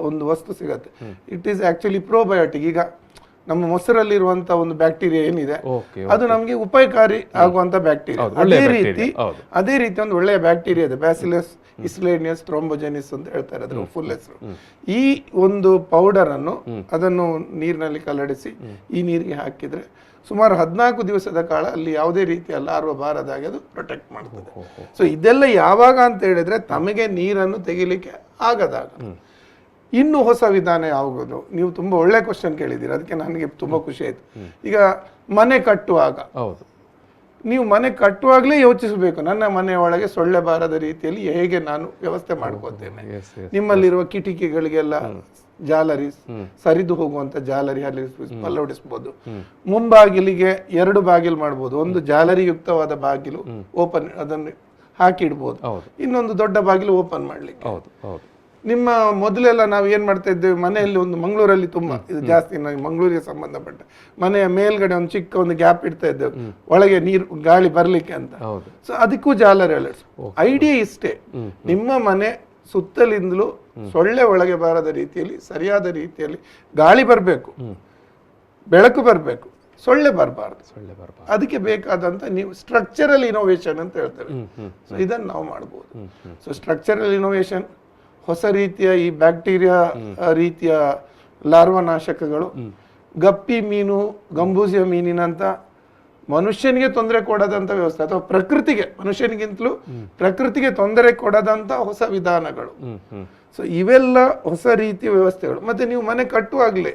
ಒಂದು ವಸ್ತು ಸಿಗತ್ತೆ. It is actually probiotic. ಈಗ ನಮ್ಮ ಮೊಸರಲ್ಲಿರುವಂತ ಒಂದು ಬ್ಯಾಕ್ಟೀರಿಯಾ ಏನಿದೆ ಅದು ನಮಗೆ ಉಪಕಾರಿ ಆಗುವಂತ ಬ್ಯಾಕ್ಟೀರಿಯಾ. ಅದೇ ರೀತಿ ಒಂದು ಒಳ್ಳೆಯ ಬ್ಯಾಕ್ಟೀರಿಯಾ ಇದೆ, ಬ್ಯಾಸಿಲಸ್ ಇಸ್ಲೇನಿಯಸ್ ಥ್ರೋಂಬೋಜೆನಿಸ್ ಅಂತ ಹೇಳ್ತಾರೆ ಅದ್ರ ಫುಲ್ ಹೆಸರು. ಈ ಒಂದು ಪೌಡರ್ ಅನ್ನು ಅದನ್ನು ನೀರಿನಲ್ಲಿ ಕಲಡಿಸಿ ಈ ನೀರಿಗೆ ಹಾಕಿದ್ರೆ ಸುಮಾರು 14 ದಿವಸದ ಕಾಲ ಅಲ್ಲಿ ಯಾವುದೇ ರೀತಿಯ ಲಾರ್ವ ಬಾರದಾಗಿ ಅದು ಪ್ರೊಟೆಕ್ಟ್ ಮಾಡ್ತದೆ. ಸೊ ಇದೆಲ್ಲ ಯಾವಾಗ ಅಂತ ಹೇಳಿದ್ರೆ ತಮಗೆ ನೀರನ್ನು ತೆಗಿಲಿಕ್ಕೆ ಆಗದಾಗ. ಇನ್ನು ಹೊಸ ವಿಧಾನ ಯಾವುದು? ನೀವು ತುಂಬಾ ಒಳ್ಳೆ ಕ್ವಶನ್ ಕೇಳಿದ್ದೀರಿ, ಅದಕ್ಕೆ ನನಗೆ ತುಂಬಾ ಖುಷಿ ಆಯ್ತು. ಈಗ ಮನೆ ಕಟ್ಟುವಾಗ ನೀವು ಮನೆ ಕಟ್ಟುವಾಗಲೇ ಯೋಚಿಸಬೇಕು, ನನ್ನ ಮನೆಯ ಒಳಗೆ ಸೊಳ್ಳೆ ಬಾರದ ರೀತಿಯಲ್ಲಿ ಹೇಗೆ ನಾನು ವ್ಯವಸ್ಥೆ ಮಾಡ್ಕೋತೇನೆ. ನಿಮ್ಮಲ್ಲಿರುವ ಕಿಟಕಿಗಳಿಗೆಲ್ಲ ಜಾಲರಿ, ಸರಿದು ಹೋಗುವಂತ ಜಾಲರಿ ಅಳವಡಿಸಬಹುದು. ಮುಂಬಾಗಿಲಿಗೆ 2 ಬಾಗಿಲು ಮಾಡಬಹುದು. ಒಂದು ಜಾಲರಿ ಯುಕ್ತವಾದ ಬಾಗಿಲು ಓಪನ್, ಅದನ್ನು ಹಾಕಿಡ್ಬೋದು. ಇನ್ನೊಂದು ದೊಡ್ಡ ಬಾಗಿಲು ಓಪನ್ ಮಾಡ್ಲಿಕ್ಕೆ. ನಿಮ್ಮ ಮೊದಲೆಲ್ಲ ನಾವು ಏನ್ ಮಾಡ್ತಾ ಇದ್ದೇವೆ, ಮನೆಯಲ್ಲಿ ಒಂದು ಮಂಗಳೂರಲ್ಲಿ ತುಂಬಾ ಇದು ಜಾಸ್ತಿ, ಮಂಗಳೂರಿಗೆ ಸಂಬಂಧಪಟ್ಟ ಮನೆಯ ಮೇಲ್ಗಡೆ ಒಂದು ಚಿಕ್ಕ ಒಂದು ಗ್ಯಾಪ್ ಇಡ್ತಾ ಇದ್ದೇವೆ, ಒಳಗೆ ನೀರು ಗಾಳಿ ಬರ್ಲಿಕ್ಕೆ ಅಂತ. ಸೊ ಅದಕ್ಕೂ ಜಾಲರಿ ಅಳವಡಿಸಿ. ಐಡಿಯಾ ಇಷ್ಟೇ, ನಿಮ್ಮ ಮನೆ ಸುತ್ತಲಿಂದಲೂ ಸೊಳ್ಳೆ ಒಳಗೆ ಬಾರದ ರೀತಿಯಲ್ಲಿ ಸರಿಯಾದ ರೀತಿಯಲ್ಲಿ ಗಾಳಿ ಬರಬೇಕು, ಬೆಳಕು ಬರಬೇಕು, ಸೊಳ್ಳೆ ಬರಬಾರ್ದು. ಅದಕ್ಕೆ ಬೇಕಾದಂತ ನೀವು ಸ್ಟ್ರಕ್ಚರಲ್ ಇನೋವೇಷನ್ ಅಂತ ಹೇಳ್ತೇವೆ. ಸೊ ಇದನ್ನು ನಾವು ಮಾಡಬಹುದು. ಸೊ ಸ್ಟ್ರಕ್ಚರಲ್ ಇನೋವೇಷನ್, ಹೊಸ ರೀತಿಯ ಈ ಬ್ಯಾಕ್ಟೀರಿಯಾ ರೀತಿಯ ಲಾರ್ವನಾಶಕಗಳು, ಗಪ್ಪಿ ಮೀನು, ಗಂಬೂಸಿಯ ಮೀನಿನಂತ ಮನುಷ್ಯನಿಗೆ ತೊಂದರೆ ಕೊಡದಂತ ವ್ಯವಸ್ಥೆ, ಅಥವಾ ಪ್ರಕೃತಿಗೆ, ಮನುಷ್ಯನಿಗಿಂತಲೂ ಪ್ರಕೃತಿಗೆ ತೊಂದರೆ ಕೊಡದಂತ ಹೊಸ ವಿಧಾನಗಳು. ಸೊ ಇವೆಲ್ಲ ಹೊಸ ರೀತಿಯ ವ್ಯವಸ್ಥೆಗಳು. ಮತ್ತೆ ನೀವು ಮನೆ ಕಟ್ಟುವಾಗ್ಲೇ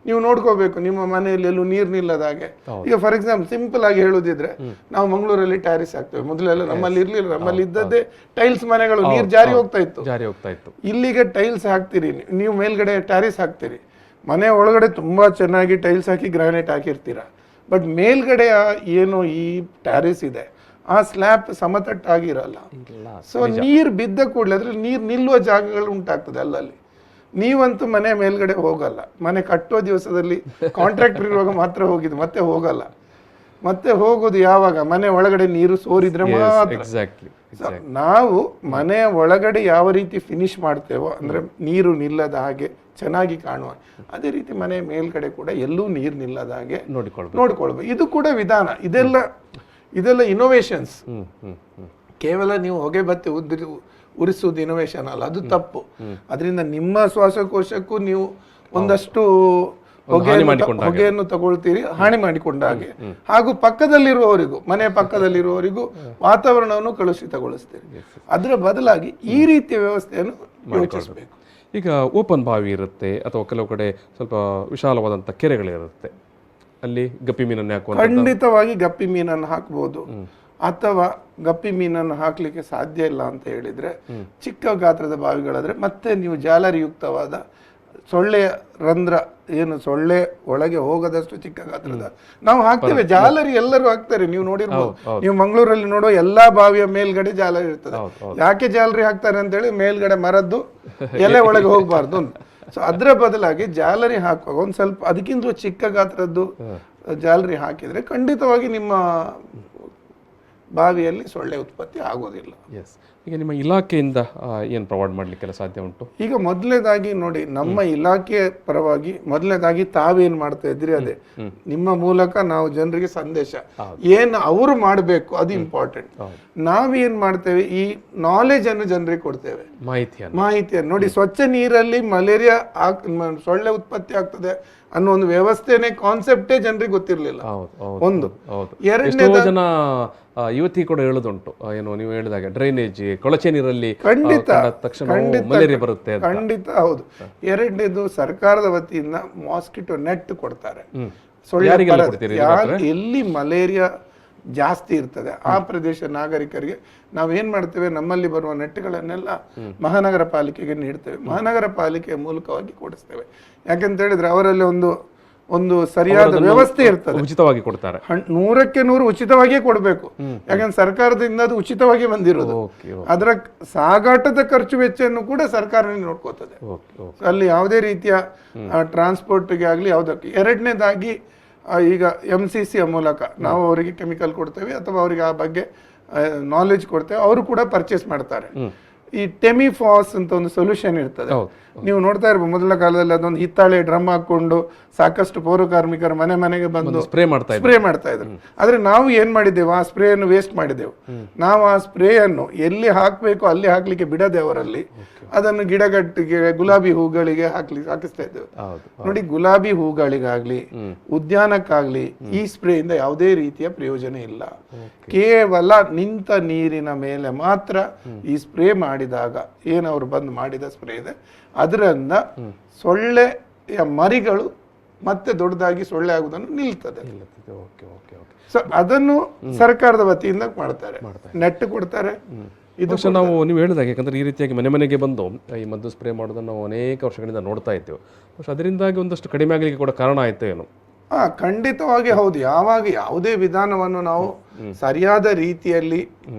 ನೀವು ನೋಡ್ಕೋಬೇಕು ನಿಮ್ಮ ಮನೆಯಲ್ಲಿ ಎಲ್ಲೂ ನೀರು ನಿಲ್ಲದಾಗೆ. ಈಗ ಫಾರ್ ಎಕ್ಸಾಂಪಲ್ ಸಿಂಪಲ್ ಆಗಿ ಹೇಳುದಿದ್ರೆ, ನಾವು ಮಂಗಳೂರಲ್ಲಿ ಟ್ಯಾರಿಸ್ ಹಾಕ್ತೇವೆ. ಮೊದಲೆಲ್ಲ ನಮ್ಮಲ್ಲಿ ಇರ್ಲಿಲ್ಲ, ನಮ್ಮಲ್ಲಿ ಇದ್ದದ್ದೇ ಟೈಲ್ಸ್ ಮನೆಗಳು, ನೀರು ಜಾರಿ ಹೋಗ್ತಾ ಇತ್ತು. ಇಲ್ಲಿಗೆ ಟೈಲ್ಸ್ ಹಾಕ್ತೀರಿ ನೀವು, ಮೇಲ್ಗಡೆ ಟ್ಯಾರಿಸ್ ಹಾಕ್ತೀರಿ, ಮನೆ ಒಳಗಡೆ ತುಂಬಾ ಚೆನ್ನಾಗಿ ಟೈಲ್ಸ್ ಹಾಕಿ ಗ್ರಾನೈಟ್ ಹಾಕಿರ್ತೀರ. ಬಟ್ ಮೇಲ್ಗಡೆ ಏನು ಈ ಟ್ಯಾರಿಸ್ ಇದೆ ಆ ಸ್ಲ್ಯಾಬ್ ಸಮತಟ್ಟಾಗಿರಲ್ಲ. ಸೊ ನೀರು ಬಿದ್ದ ಕೂಡಲೇ ಅದ್ರಲ್ಲಿ ನೀರು ನಿಲ್ಲುವ ಜಾಗಗಳು ಉಂಟಾಗ್ತದೆ ಅಲ್ಲಲ್ಲಿ. ನೀವಂತೂ ಮನೆ ಮೇಲ್ಗಡೆ ಹೋಗಲ್ಲ, ಮನೆ ಕಟ್ಟುವ ದಿವಸದಲ್ಲಿ ಕಾಂಟ್ರಾಕ್ಟರ್ ಇರುವಾಗ ಮಾತ್ರ ಹೋಗಿದ್ದು, ಮತ್ತೆ ಹೋಗಲ್ಲ. ಮತ್ತೆ ಹೋಗೋದು ಯಾವಾಗ? ಮನೆ ಒಳಗಡೆ ನೀರು ಸೋರಿದ್ರೆ ಮಾತ್ರ. ನಾವು ಮನೆಯ ಒಳಗಡೆ ಯಾವ ರೀತಿ ಫಿನಿಶ್ ಮಾಡ್ತೇವೋ, ಅಂದ್ರೆ ನೀರು ನಿಲ್ಲದ ಹಾಗೆ ಚೆನ್ನಾಗಿ ಕಾಣುವ, ಅದೇ ರೀತಿ ಮನೆ ಮೇಲ್ಗಡೆ ಕೂಡ ಎಲ್ಲೂ ನೀರು ನಿಲ್ಲದ ಹಾಗೆ ನೋಡ್ಕೊಳ್ಬೇಕು. ಇದು ಕೂಡ ವಿಧಾನ. ಇದೆಲ್ಲ ಇನೋವೇಷನ್ಸ್. ಕೇವಲ ನೀವು ಹೊಗೆ ಬತ್ತಿ ಉರಿಸುವುದು ಇನೋವೇಷನ್ ಅಲ್ಲ, ಅದು ತಪ್ಪು. ಅದರಿಂದ ನಿಮ್ಮ ಶ್ವಾಸಕೋಶಕ್ಕೂ ನೀವು ಒಂದಷ್ಟು ಹೊಗೆಯನ್ನು ತಗೊಳ್ತೀರಿ, ಹಾನಿ ಮಾಡಿಕೊಂಡ ಹಾಗೆ. ಹಾಗೂ ಪಕ್ಕದಲ್ಲಿರುವವರಿಗೂ, ಮನೆಯ ಪಕ್ಕದಲ್ಲಿರುವವರಿಗೂ ವಾತಾವರಣವನ್ನು ಕಲುಷಿತಗೊಳಿಸ್ತೀರಿ. ಅದರ ಬದಲಾಗಿ ಈ ರೀತಿಯ ವ್ಯವಸ್ಥೆಯನ್ನು ಯೋಚಿಸಬೇಕು. ಈಗ ಓಪನ್ ಬಾವಿ ಇರುತ್ತೆ, ಅಥವಾ ಕೆಲವು ಕಡೆ ಸ್ವಲ್ಪ ವಿಶಾಲವಾದಂಥ ಕೆರೆಗಳಿರುತ್ತೆ, ಅಲ್ಲಿ ಗಪ್ಪಿ ಮೀನನ್ನು ಹಾಕುವ. ಖಂಡಿತವಾಗಿ ಗಪ್ಪಿ ಮೀನನ್ನು ಹಾಕಬಹುದು. ಅಥವಾ ಗಪ್ಪಿ ಮೀನನ್ನು ಹಾಕ್ಲಿಕ್ಕೆ ಸಾಧ್ಯ ಇಲ್ಲ ಅಂತ ಹೇಳಿದ್ರೆ ಚಿಕ್ಕ ಗಾತ್ರದ ಬಾವಿಗಳಾದ್ರೆ ಮತ್ತೆ ನೀವು ಜಾಲರಿ ಯುಕ್ತವಾದ ಸೊಳ್ಳೆಯ ರಂಧ್ರ, ಏನು ಸೊಳ್ಳೆ ಒಳಗೆ ಹೋಗದಷ್ಟು ಚಿಕ್ಕ ಗಾತ್ರದ ನಾವು ಹಾಕ್ತೇವೆ. ಜಾಲರಿ ಎಲ್ಲರೂ ಹಾಕ್ತಾರೆ, ನೀವು ನೋಡಿರ್ಬೋದು. ನೀವು ಮಂಗಳೂರಲ್ಲಿ ನೋಡುವ ಎಲ್ಲಾ ಬಾವಿಯ ಮೇಲ್ಗಡೆ ಜಾಲರಿ ಇರ್ತದೆ. ಯಾಕೆ ಜಾಲರಿ ಹಾಕ್ತಾರೆ ಅಂತ ಹೇಳಿ, ಮೇಲ್ಗಡೆ ಮರದ್ದು ಎಲೆ ಒಳಗೆ ಹೋಗ್ಬಾರ್ದು ಅಂತ. ಸೊ ಅದರ ಬದಲಾಗಿ ಜಾಲರಿ ಹಾಕುವಾಗ ಒಂದು ಸ್ವಲ್ಪ ಅದಕ್ಕಿಂತ ಚಿಕ್ಕ ಗಾತ್ರದ್ದು ಜಾಲರಿ ಹಾಕಿದ್ರೆ ಖಂಡಿತವಾಗಿ ನಿಮ್ಮ ಬಾವಿಯಲ್ಲಿ ಸೊಳ್ಳೆ ಉತ್ಪತ್ತಿ ಆಗೋದಿಲ್ಲ. ಈಗ ನಿಮ್ಮ ಇಲಾಖೆಯಿಂದ ಏನು ಪ್ರೊವೈಡ್ ಮಾಡಲಿಕ್ಕೆಲ್ಲ ಸಾಧ್ಯ ಉಂಟು? ಈಗ ಮೊದಲನೇದಾಗಿ ನೋಡಿ, ನಮ್ಮ ಇಲಾಖೆ ಪರವಾಗಿ ಮೊದಲನೇದಾಗಿ ತಾವೇನು ಮಾಡ್ತಾ ಇದ್ರಿ ಅದೇ, ನಿಮ್ಮ ಮೂಲಕ ನಾವು ಜನರಿಗೆ ಸಂದೇಶ ಏನು ಅವರು ಮಾಡಬೇಕು ಅದು ಇಂಪಾರ್ಟೆಂಟ್. ನಾವೇನ್ ಮಾಡ್ತೇವೆ, ಈ ನಾಲೆಜ್ ಅನ್ನು ಜನರಿಗೆ ಕೊಡ್ತೇವೆ, ಮಾಹಿತಿಯನ್ನು. ನೋಡಿ, ಸ್ವಚ್ಛ ನೀರಲ್ಲಿ ಮಲೇರಿಯಾ ಸೊಳ್ಳೆ ಉತ್ಪತ್ತಿ ಆಗ್ತದೆ ಅನ್ನೋ ಒಂದು ವ್ಯವಸ್ಥೆನೇ ಕಾನ್ಸೆಪ್ಟೇ ಜನರಿಗೆ ಗೊತ್ತಿರಲಿಲ್ಲ. ಒಂದು ಎಷ್ಟೋ ಜನ ಯುವತಿ ಕೂಡ ಹೇಳೋದುಂಟು, ಏನು ನೀವು ಹೇಳಿದಾಗ ಡ್ರೈನೇಜ್ ಕೊಳಚೆ ನೀರಲ್ಲಿ ಖಂಡಿತ ತಕ್ಷಣ ಮಲೇರಿಯಾ ಬರುತ್ತೆ. ಖಂಡಿತ ಹೌದು. ಎರಡನೇದು ಸರ್ಕಾರದ ವತಿಯಿಂದ ಮಾಸ್ಕಿಟೋ ನೆಟ್ ಕೊಡ್ತಾರೆ. ಎಲ್ಲಿ ಮಲೇರಿಯಾ ಜಾಸ್ತಿ ಇರ್ತದೆ ಆ ಪ್ರದೇಶ ನಾಗರಿಕರಿಗೆ ನಾವೇನ್ ಮಾಡ್ತೇವೆ, ನಮ್ಮಲ್ಲಿ ಬರುವ ನೆಟ್ಗಳನ್ನೆಲ್ಲ ಮಹಾನಗರ ಪಾಲಿಕೆಗೆ ನೀಡ್ತೇವೆ. ಮಹಾನಗರ ಪಾಲಿಕೆಯ ಮೂಲಕವಾಗಿ ಕೊಡಿಸ್ತೇವೆ. ಯಾಕಂತ ಹೇಳಿದ್ರೆ ಅವರಲ್ಲಿ ಒಂದು ಸರಿಯಾದ ವ್ಯವಸ್ಥೆ ಇರ್ತದೆ. ಉಚಿತವಾಗಿ ಕೊಡ್ತಾರೆ, 100ಕ್ಕೆ 100 ಉಚಿತವಾಗಿಯೇ ಕೊಡಬೇಕು. ಯಾಕಂದ್ರೆ ಸರ್ಕಾರದಿಂದ ಅದು ಉಚಿತವಾಗಿ ಬಂದಿರೋದು. ಅದರ ಸಾಗಾಟದ ಖರ್ಚು ವೆಚ್ಚವನ್ನು ಕೂಡ ಸರ್ಕಾರನೇ ನೋಡ್ಕೋತದೆ. ಅಲ್ಲಿ ಯಾವುದೇ ರೀತಿಯ ಟ್ರಾನ್ಸ್ಪೋರ್ಟ್ಗೆ ಆಗಲಿ ಯಾವುದಕ್ಕೆ. ಎರಡನೇದಾಗಿ ಈಗ MCCಯ ಮೂಲಕ ನಾವು ಅವರಿಗೆ ಕೆಮಿಕಲ್ ಕೊಡ್ತೇವೆ ಅಥವಾ ಅವರಿಗೆ ಆ ಬಗ್ಗೆ ನಾಲೆಜ್ ಕೊಡ್ತೇವೆ, ಅವರು ಕೂಡ ಪರ್ಚೇಸ್ ಮಾಡ್ತಾರೆ. ಈ ಟೆಮಿಫಾಸ್ ಅಂತ ಒಂದು ಸೊಲ್ಯೂಷನ್ ಇರ್ತದೆ, ನೀವು ನೋಡ್ತಾ ಇರ್ಬೋದು. ಮೊದಲ ಕಾಲದಲ್ಲಿ ಅದೊಂದು ಹಿತ್ತಾಳೆ ಡ್ರಮ್ ಹಾಕೊಂಡು ಸಾಕಷ್ಟು ಪೌರ ಕಾರ್ಮಿಕರ ಮನೆಗೆ ಬಂದು ಸ್ಪ್ರೇ ಮಾಡ್ತಾ ಇದ್ರು. ಆದ್ರೆ ನಾವು ಏನ್ ಮಾಡಿದ್ದೇವೆ, ಆ ಸ್ಪ್ರೇ ಅನ್ನು ವೇಸ್ಟ್ ಮಾಡಿದೆವು. ನಾವು ಆ ಸ್ಪ್ರೇ ಅನ್ನು ಎಲ್ಲಿ ಹಾಕ್ಬೇಕು ಅಲ್ಲಿ ಹಾಕ್ಲಿಕ್ಕೆ ಬಿಡದೆ ಅವರಲ್ಲಿ ಅದನ್ನು ಗಿಡಗಟ್ಟಿಗೆ ಗುಲಾಬಿ ಹೂಗಳಿಗೆ ಹಾಕಿಸ್ತಾ ಇದ್ದೇವೆ. ನೋಡಿ, ಗುಲಾಬಿ ಹೂಗಳಿಗಾಗ್ಲಿ ಉದ್ಯಾನಕ್ಕಾಗ್ಲಿ ಈ ಸ್ಪ್ರೇಯಿಂದ ಯಾವುದೇ ರೀತಿಯ ಪ್ರಯೋಜನ ಇಲ್ಲ. ಕೇವಲ ನಿಂತ ನೀರಿನ ಮೇಲೆ ಮಾತ್ರ ಈ ಸ್ಪ್ರೇ ಮಾಡಿದಾಗ ಏನವರು ಬಂದು ಮಾಡಿದ ಸ್ಪ್ರೇ ಇದೆ, ಅದರಿಂದ ಸೊಳ್ಳೆಯ ಮರಿಗಳು ಮತ್ತೆ ದೊಡ್ಡದಾಗಿ ಸೊಳ್ಳೆ ಆಗುವುದನ್ನು ನಿಲ್ತದೆ. ಸೊ ಅದನ್ನು ಸರ್ಕಾರದ ವತಿಯಿಂದ ಮಾಡ್ತಾರೆ, ನೆಟ್ ಕೊಡ್ತಾರೆ. ಇದು ನಾವು ನೀವು ಹೇಳಿದಾಗ, ಯಾಕಂದ್ರೆ ಈ ರೀತಿಯಾಗಿ ಮನೆಗೆ ಬಂದು ಈ ಮದ್ದು ಸ್ಪ್ರೇ ಮಾಡೋದನ್ನು ನಾವು ಅನೇಕ ವರ್ಷಗಳಿಂದ ನೋಡ್ತಾ ಇದ್ದೇವೆ. പക്ഷെ ಅದರಿಂದಾಗಿ ಒಂದಷ್ಟು ಕಡಿಮೆ ಆಗಲಿಕ್ಕೆ ಕೂಡ ಕಾರಣ ಆಯ್ತು ಏನು? ಖಂಡಿತವಾಗಿ ಹೌದು. ಯಾವಾಗ ಯಾವುದೇ ವಿಧಾನವನ್ನು ನಾವು ಸರಿಯಾದ ರೀತಿಯಲ್ಲಿ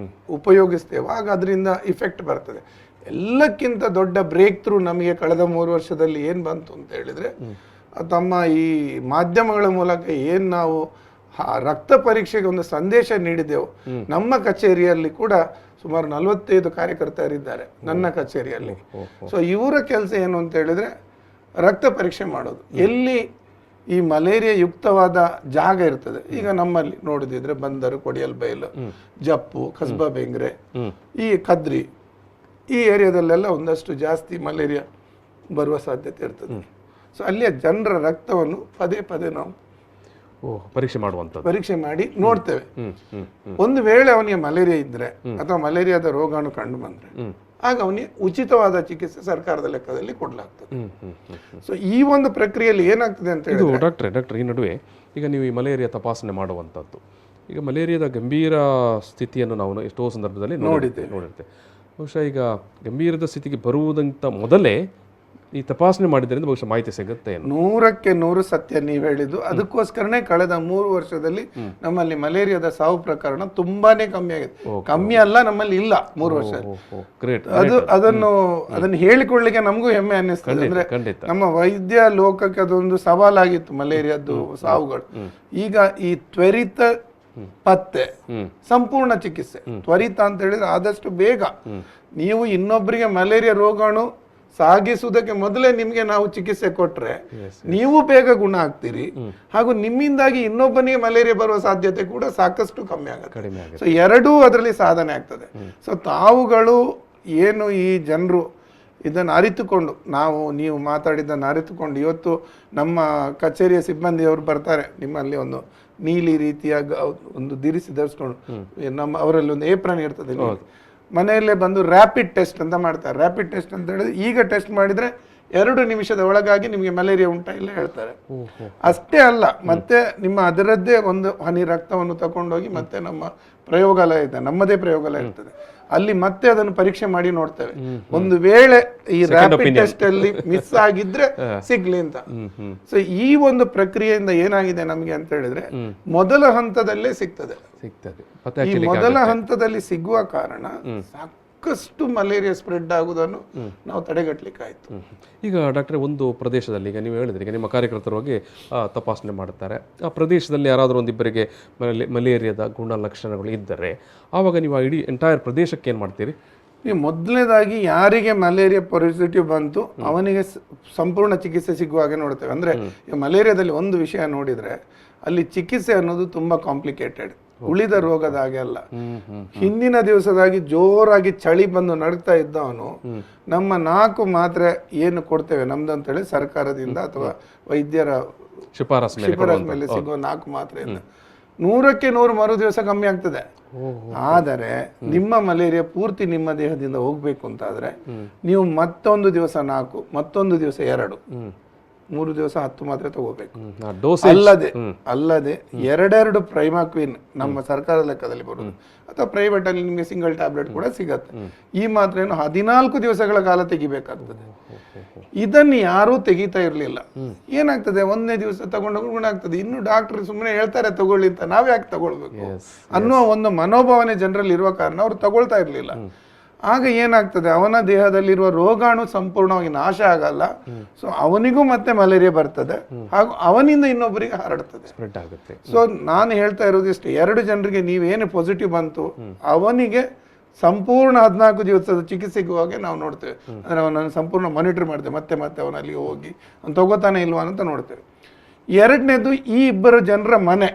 ಉಪಯೋಗಿಸ್ತೇವೆ ಆಗ ಅದರಿಂದ ಇಫೆಕ್ಟ್ ಬರ್ತದೆ. ಎಲ್ಲಕ್ಕಿಂತ ದೊಡ್ಡ ಬ್ರೇಕ್ ಥ್ರೂ ನಮಗೆ ಕಳೆದ 3 ವರ್ಷದಲ್ಲಿ ಏನ್ ಬಂತು ಅಂತ ಹೇಳಿದ್ರೆ, ತಮ್ಮ ಈ ಮಾಧ್ಯಮಗಳ ಮೂಲಕ ಏನ್ ನಾವು ರಕ್ತ ಪರೀಕ್ಷೆಗೆ ಒಂದು ಸಂದೇಶ ನೀಡಿದೆವು. ನಮ್ಮ ಕಚೇರಿಯಲ್ಲಿ ಕೂಡ ಸುಮಾರು 45 ಕಾರ್ಯಕರ್ತರಿದ್ದಾರೆ ನನ್ನ ಕಚೇರಿಯಲ್ಲಿ. ಸೊ ಇವರ ಕೆಲಸ ಏನು ಅಂತ ಹೇಳಿದ್ರೆ ರಕ್ತ ಪರೀಕ್ಷೆ ಮಾಡೋದು. ಎಲ್ಲಿ ಈ ಮಲೇರಿಯಾ ಯುಕ್ತವಾದ ಜಾಗ ಇರ್ತದೆ, ಈಗ ನಮ್ಮಲ್ಲಿ ನೋಡಿದ್ರೆ ಬಂದರು, ಕೊಡಿಯಲ್ ಬೈಲು, ಜಪ್ಪು, ಕಸ್ಬಾ ಬೆಂಗ್ರೆ, ಈ ಕದ್ರಿ ಈ ಏರಿಯಾದಲ್ಲೆಲ್ಲ ಒಂದಷ್ಟು ಜಾಸ್ತಿ ಮಲೇರಿಯಾ ಬರುವ ಸಾಧ್ಯತೆ ಇರ್ತದೆ. ಸೊ ಅಲ್ಲಿಯ ಜನರ ರಕ್ತವನ್ನು ಪದೇ ನಾವು ಪರೀಕ್ಷೆ ಮಾಡಿ ನೋಡ್ತೇವೆ. ಒಂದು ವೇಳೆ ಅವನಿಗೆ ಮಲೇರಿಯಾ ಇದ್ರೆ ಅಥವಾ ಮಲೇರಿಯಾದ ರೋಗಾಣು ಕಂಡು ಬಂದ್ರೆ ಆಗ ಅವನಿಗೆ ಉಚಿತವಾದ ಚಿಕಿತ್ಸೆ ಸರ್ಕಾರದ ಲೆಕ್ಕದಲ್ಲಿ ಕೊಡಲಾಗ್ತದೆ. ಸೊ ಈ ಒಂದು ಪ್ರಕ್ರಿಯೆಯಲ್ಲಿ ಏನಾಗ್ತದೆ ಅಂತ ಹೇಳಿದ್ರೆ, ಡಾಕ್ಟರ್ ಈ ನಡುವೆ ಈಗ ನೀವು ಈ ಮಲೇರಿಯಾ ತಪಾಸಣೆ ಮಾಡುವಂಥದ್ದು, ಈಗ ಮಲೇರಿಯಾದ ಗಂಭೀರ ಸ್ಥಿತಿಯನ್ನು ನಾವು ಎಷ್ಟೋ ಸಂದರ್ಭದಲ್ಲಿ ನೋಡಿರ್ತೇವೆ. ಬಹುಶಃ ಈಗ ಗಂಭೀರದ ಸ್ಥಿತಿಗೆ ಬರುವುದಂತ ಮೊದಲೇ ಈ ತಪಾಸಣೆ ಮಾಡಿದ್ರಿಂದ ಬಹುಶಃ ಮಾಹಿತಿ ಸಿಗುತ್ತೆ. 100ಕ್ಕೆ 100 ಸತ್ಯ ನೀವು ಹೇಳಿದ್ದು. ಅದಕ್ಕೋಸ್ಕರನೇ ಕಳೆದ 3 ವರ್ಷದಲ್ಲಿ ನಮ್ಮಲ್ಲಿ ಮಲೇರಿಯಾದ ಸಾವು ಪ್ರಕರಣ ತುಂಬಾನೇ ಕಮ್ಮಿ ಆಗಿದೆ. ಕಮ್ಮಿ ಅಲ್ಲ, ನಮ್ಮಲ್ಲಿ ಇಲ್ಲ 3 ವರ್ಷ. ಅದನ್ನು ಹೇಳಿಕೊಳ್ಳಿಕ್ಕೆ ನಮಗೂ ಹೆಮ್ಮೆ ಅನ್ನಿಸ್ತದೆ. ಅಂದ್ರೆ ನಮ್ಮ ವೈದ್ಯ ಲೋಕಕ್ಕೆ ಅದೊಂದು ಸವಾಲಾಗಿತ್ತು ಮಲೇರಿಯಾದ್ದು ಸಾವುಗಳು. ಈಗ ಈ ತ್ವರಿತ ಪತ್ತೆ, ಸಂಪೂರ್ಣ ಚಿಕಿತ್ಸೆ, ತ್ವರಿತ ಅಂತ ಹೇಳಿದ್ರೆ ಆದಷ್ಟು ಬೇಗ ನೀವು ಇನ್ನೊಬ್ಬರಿಗೆ ಮಲೇರಿಯಾ ರೋಗಾಣು ಸಾಗಿಸುವುದಕ್ಕೆ ಮೊದಲೇ ನಿಮ್ಗೆ ನಾವು ಚಿಕಿತ್ಸೆ ಕೊಟ್ರೆ ನೀವು ಬೇಗ ಗುಣ ಆಗ್ತೀರಿ, ಹಾಗೂ ನಿಮ್ಮಿಂದಾಗಿ ಇನ್ನೊಬ್ಬನಿಗೆ ಮಲೇರಿಯಾ ಬರುವ ಸಾಧ್ಯತೆ ಕೂಡ ಸಾಕಷ್ಟು ಕಮ್ಮಿ ಆಗುತ್ತೆ. ಸೊ ಎರಡೂ ಅದರಲ್ಲಿ ಸಾಧನೆ ಆಗ್ತದೆ. ಸೊ ತಾವುಗಳು ಏನು ಈ ಜನರು ಇದನ್ನು ಅರಿತುಕೊಂಡು, ನೀವು ಮಾತಾಡಿದ್ದನ್ನು ಅರಿತುಕೊಂಡು, ಇವತ್ತು ನಮ್ಮ ಕಚೇರಿಯ ಸಿಬ್ಬಂದಿಯವರು ಬರ್ತಾರೆ, ನಿಮ್ಮಲ್ಲಿ ಒಂದು ನೀಲಿ ರೀತಿಯ ಒಂದು ದಿರಿಸಿ ಧರಿಸ್ಕೊಂಡು, ಅವರಲ್ಲಿ ಒಂದು ಏಪ್ರನ್ ಇರ್ತದೆ, ಮನೆಯಲ್ಲೇ ಬಂದು ರ್ಯಾಪಿಡ್ ಟೆಸ್ಟ್ ಅಂತ ಮಾಡ್ತಾರೆ. ರ್ಯಾಪಿಡ್ ಟೆಸ್ಟ್ ಅಂತ ಹೇಳಿದ್ರೆ ಈಗ ಟೆಸ್ಟ್ ಮಾಡಿದ್ರೆ 2 ನಿಮಿಷದ ಒಳಗಾಗಿ ನಿಮಗೆ ಮಲೇರಿಯಾ ಉಂಟಾ ಇಲ್ಲ ಹೇಳ್ತಾರೆ. ಅಷ್ಟೇ ಅಲ್ಲ, ಮತ್ತೆ ನಿಮ್ಮ ಅದರದ್ದೇ ಒಂದು ಹನಿ ರಕ್ತವನ್ನು ತಗೊಂಡೋಗಿ ಮತ್ತೆ ನಮ್ಮ ಪ್ರಯೋಗಾಲಯ ಇದೆ, ನಮ್ಮದೇ ಪ್ರಯೋಗಾಲಯ ಇರ್ತದೆ, ಅಲ್ಲಿ ಮತ್ತೆ ಅದನ್ನು ಪರೀಕ್ಷೆ ಮಾಡಿ ನೋಡ್ತೇವೆ. ಒಂದು ವೇಳೆ ಈ ರ್ಯಾಪಿಡ್ ಟೆಸ್ಟ್ ಅಲ್ಲಿ ಮಿಸ್ ಆಗಿದ್ರೆ ಸಿಗ್ಲಿ ಅಂತ. ಸೊ ಈ ಒಂದು ಪ್ರಕ್ರಿಯೆಯಿಂದ ಏನಾಗಿದೆ ನಮ್ಗೆ ಅಂತ ಹೇಳಿದ್ರೆ, ಮೊದಲ ಹಂತದಲ್ಲೇ ಸಿಗ್ತದೆ. ಈ ಮೊದಲ ಹಂತದಲ್ಲಿ ಸಿಗುವ ಕಾರಣ ಸಾಕಷ್ಟು ಮಲೇರಿಯಾ ಸ್ಪ್ರೆಡ್ ಆಗುವುದನ್ನು ನಾವು ತಡೆಗಟ್ಟಲಿಕ್ಕೆ ಆಯ್ತು. ಈಗ ಡಾಕ್ಟ್ರೆ, ಒಂದು ಪ್ರದೇಶದಲ್ಲಿ ಈಗ ನೀವು ಹೇಳಿದ್ರಿ, ಈಗ ನಿಮ್ಮ ಕಾರ್ಯಕರ್ತರು ಹೋಗಿ ತಪಾಸಣೆ ಮಾಡುತ್ತಾರೆ, ಆ ಪ್ರದೇಶದಲ್ಲಿ ಯಾರಾದರೂ ಒಂದಿಬ್ಬರಿಗೆ ಮಲೇರಿಯಾದ ಗುಣಲಕ್ಷಣಗಳು ಇದ್ದರೆ ಆವಾಗ ನೀವು ಆ ಇಡೀ ಎಂಟೈರ್ ಪ್ರದೇಶಕ್ಕೆ ಏನು ಮಾಡ್ತೀರಿ? ನೀವು ಮೊದಲನೇದಾಗಿ ಯಾರಿಗೆ ಮಲೇರಿಯಾ ಪಾಸಿಟಿವ್ ಬಂತು ಅವನಿಗೆ ಸಂಪೂರ್ಣ ಚಿಕಿತ್ಸೆ ಸಿಗುವ ಹಾಗೆ ನೋಡ್ತೇವೆ. ಅಂದ್ರೆ ಮಲೇರಿಯಾದಲ್ಲಿ ಒಂದು ವಿಷಯ ನೋಡಿದ್ರೆ ಅಲ್ಲಿ ಚಿಕಿತ್ಸೆ ಅನ್ನೋದು ತುಂಬಾ ಕಾಂಪ್ಲಿಕೇಟೆಡ್. ಉಳಿದ ರೋಗದ ಹಾಗೆ ಅಲ್ಲ. ಹಿಂದಿನ ದಿವಸದಾಗಿ ಜೋರಾಗಿ ಚಳಿ ಬಂದು ನಡ್ತಾ ಇದ್ದವನು ನಮ್ಮ 4 ಮಾತ್ರೆ ಏನು ಕೊಡ್ತೇವೆ ನಮ್ದು ಅಂತ ಹೇಳಿ ಸರ್ಕಾರದಿಂದ ಅಥವಾ ವೈದ್ಯರ ಶಿಫಾರಸ್ ಮೇಲೆ ಸಿಗುವ 4 ಮಾತ್ರೆಯಿಂದ 100ಕ್ಕೆ 100 ಮರು ದಿವಸ ಕಮ್ಮಿ ಆಗ್ತದೆ. ಆದರೆ ನಿಮ್ಮ ಮಲೇರಿಯಾ ಪೂರ್ತಿ ನಿಮ್ಮ ದೇಹದಿಂದ ಹೋಗ್ಬೇಕು ಅಂತಾದ್ರೆ ನೀವು ಮತ್ತೊಂದು ದಿವಸ 4, ಮತ್ತೊಂದು ದಿವಸ 2, 3 ದಿವಸ 10 ಮಾತ್ರೆ ತಗೋಬೇಕು. ಅಲ್ಲದೆ 2 ಪ್ರೈಮಾಕ್ವಿನ್ ನಮ್ಮ ಸರ್ಕಾರದ ಲೆಕ್ಕದಲ್ಲಿ ಬರುವುದು, ಅಥವಾ ಪ್ರೈವೇಟ್ ಅಲ್ಲಿ ನಿಮಗೆ ಸಿಂಗಲ್ ಟ್ಯಾಬ್ಲೆಟ್ ಕೂಡ ಸಿಗತ್ತೆ. ಈ ಮಾತ್ರೆಯನ್ನು 14 ದಿವಸಗಳ ಕಾಲ ತೆಗಿಬೇಕಾಗ್ತದೆ. ಇದನ್ನು ಯಾರೂ ತೆಗಿತಾ ಇರ್ಲಿಲ್ಲ. ಏನಾಗ್ತದೆ, 1ನೇ ದಿವಸ ತಗೊಂಡು ಗುಣ ಆಗ್ತದೆ, ಇನ್ನು ಡಾಕ್ಟರ್ ಸುಮ್ಮನೆ ಹೇಳ್ತಾರೆ ತಗೊಳ್ಳಿ ಅಂತ, ನಾವ್ ಯಾಕೆ ತಗೊಳ್ಬೇಕು ಅನ್ನುವ ಒಂದು ಮನೋಭಾವನೆ ಜನರಲ್ಲಿ ಇರುವ ಕಾರಣ ಅವ್ರು ತಗೊಳ್ತಾ ಇರ್ಲಿಲ್ಲ. ಆಗ ಏನಾಗ್ತದೆ, ಅವನ ದೇಹದಲ್ಲಿರುವ ರೋಗಾಣು ಸಂಪೂರ್ಣವಾಗಿ ನಾಶ ಆಗಲ್ಲ. ಸೊ ಅವನಿಗೂ ಮತ್ತೆ ಮಲೇರಿಯಾ ಬರ್ತದೆ, ಹಾಗೂ ಅವನಿಂದ ಇನ್ನೊಬ್ಬರಿಗೆ ಹರಡ್ತದೆ. ಸೊ ನಾನು ಹೇಳ್ತಾ ಇರೋದು ಇಷ್ಟೇ, 2 ಜನರಿಗೆ ನೀವೇನು ಪಾಸಿಟಿವ್ ಬಂತು ಅವನಿಗೆ ಸಂಪೂರ್ಣ 14 ದಿವಸದ ಚಿಕಿತ್ಸೆಗುವಾಗೆ ನಾವು ನೋಡ್ತೇವೆ. ಅಂದ್ರೆ ಅವನನ್ನು ಸಂಪೂರ್ಣ ಮಾನಿಟರ್ ಮಾಡ್ತೇವೆ, ಮತ್ತೆ ಮತ್ತೆ ಅವನಲ್ಲಿ ಹೋಗಿ ಅವ್ನು ತಗೋತಾನೆ ಇಲ್ವಾ ಅಂತ ನೋಡ್ತೇವೆ. 2ನೇದು ಈ 2 ಜನರ ಮನೆ,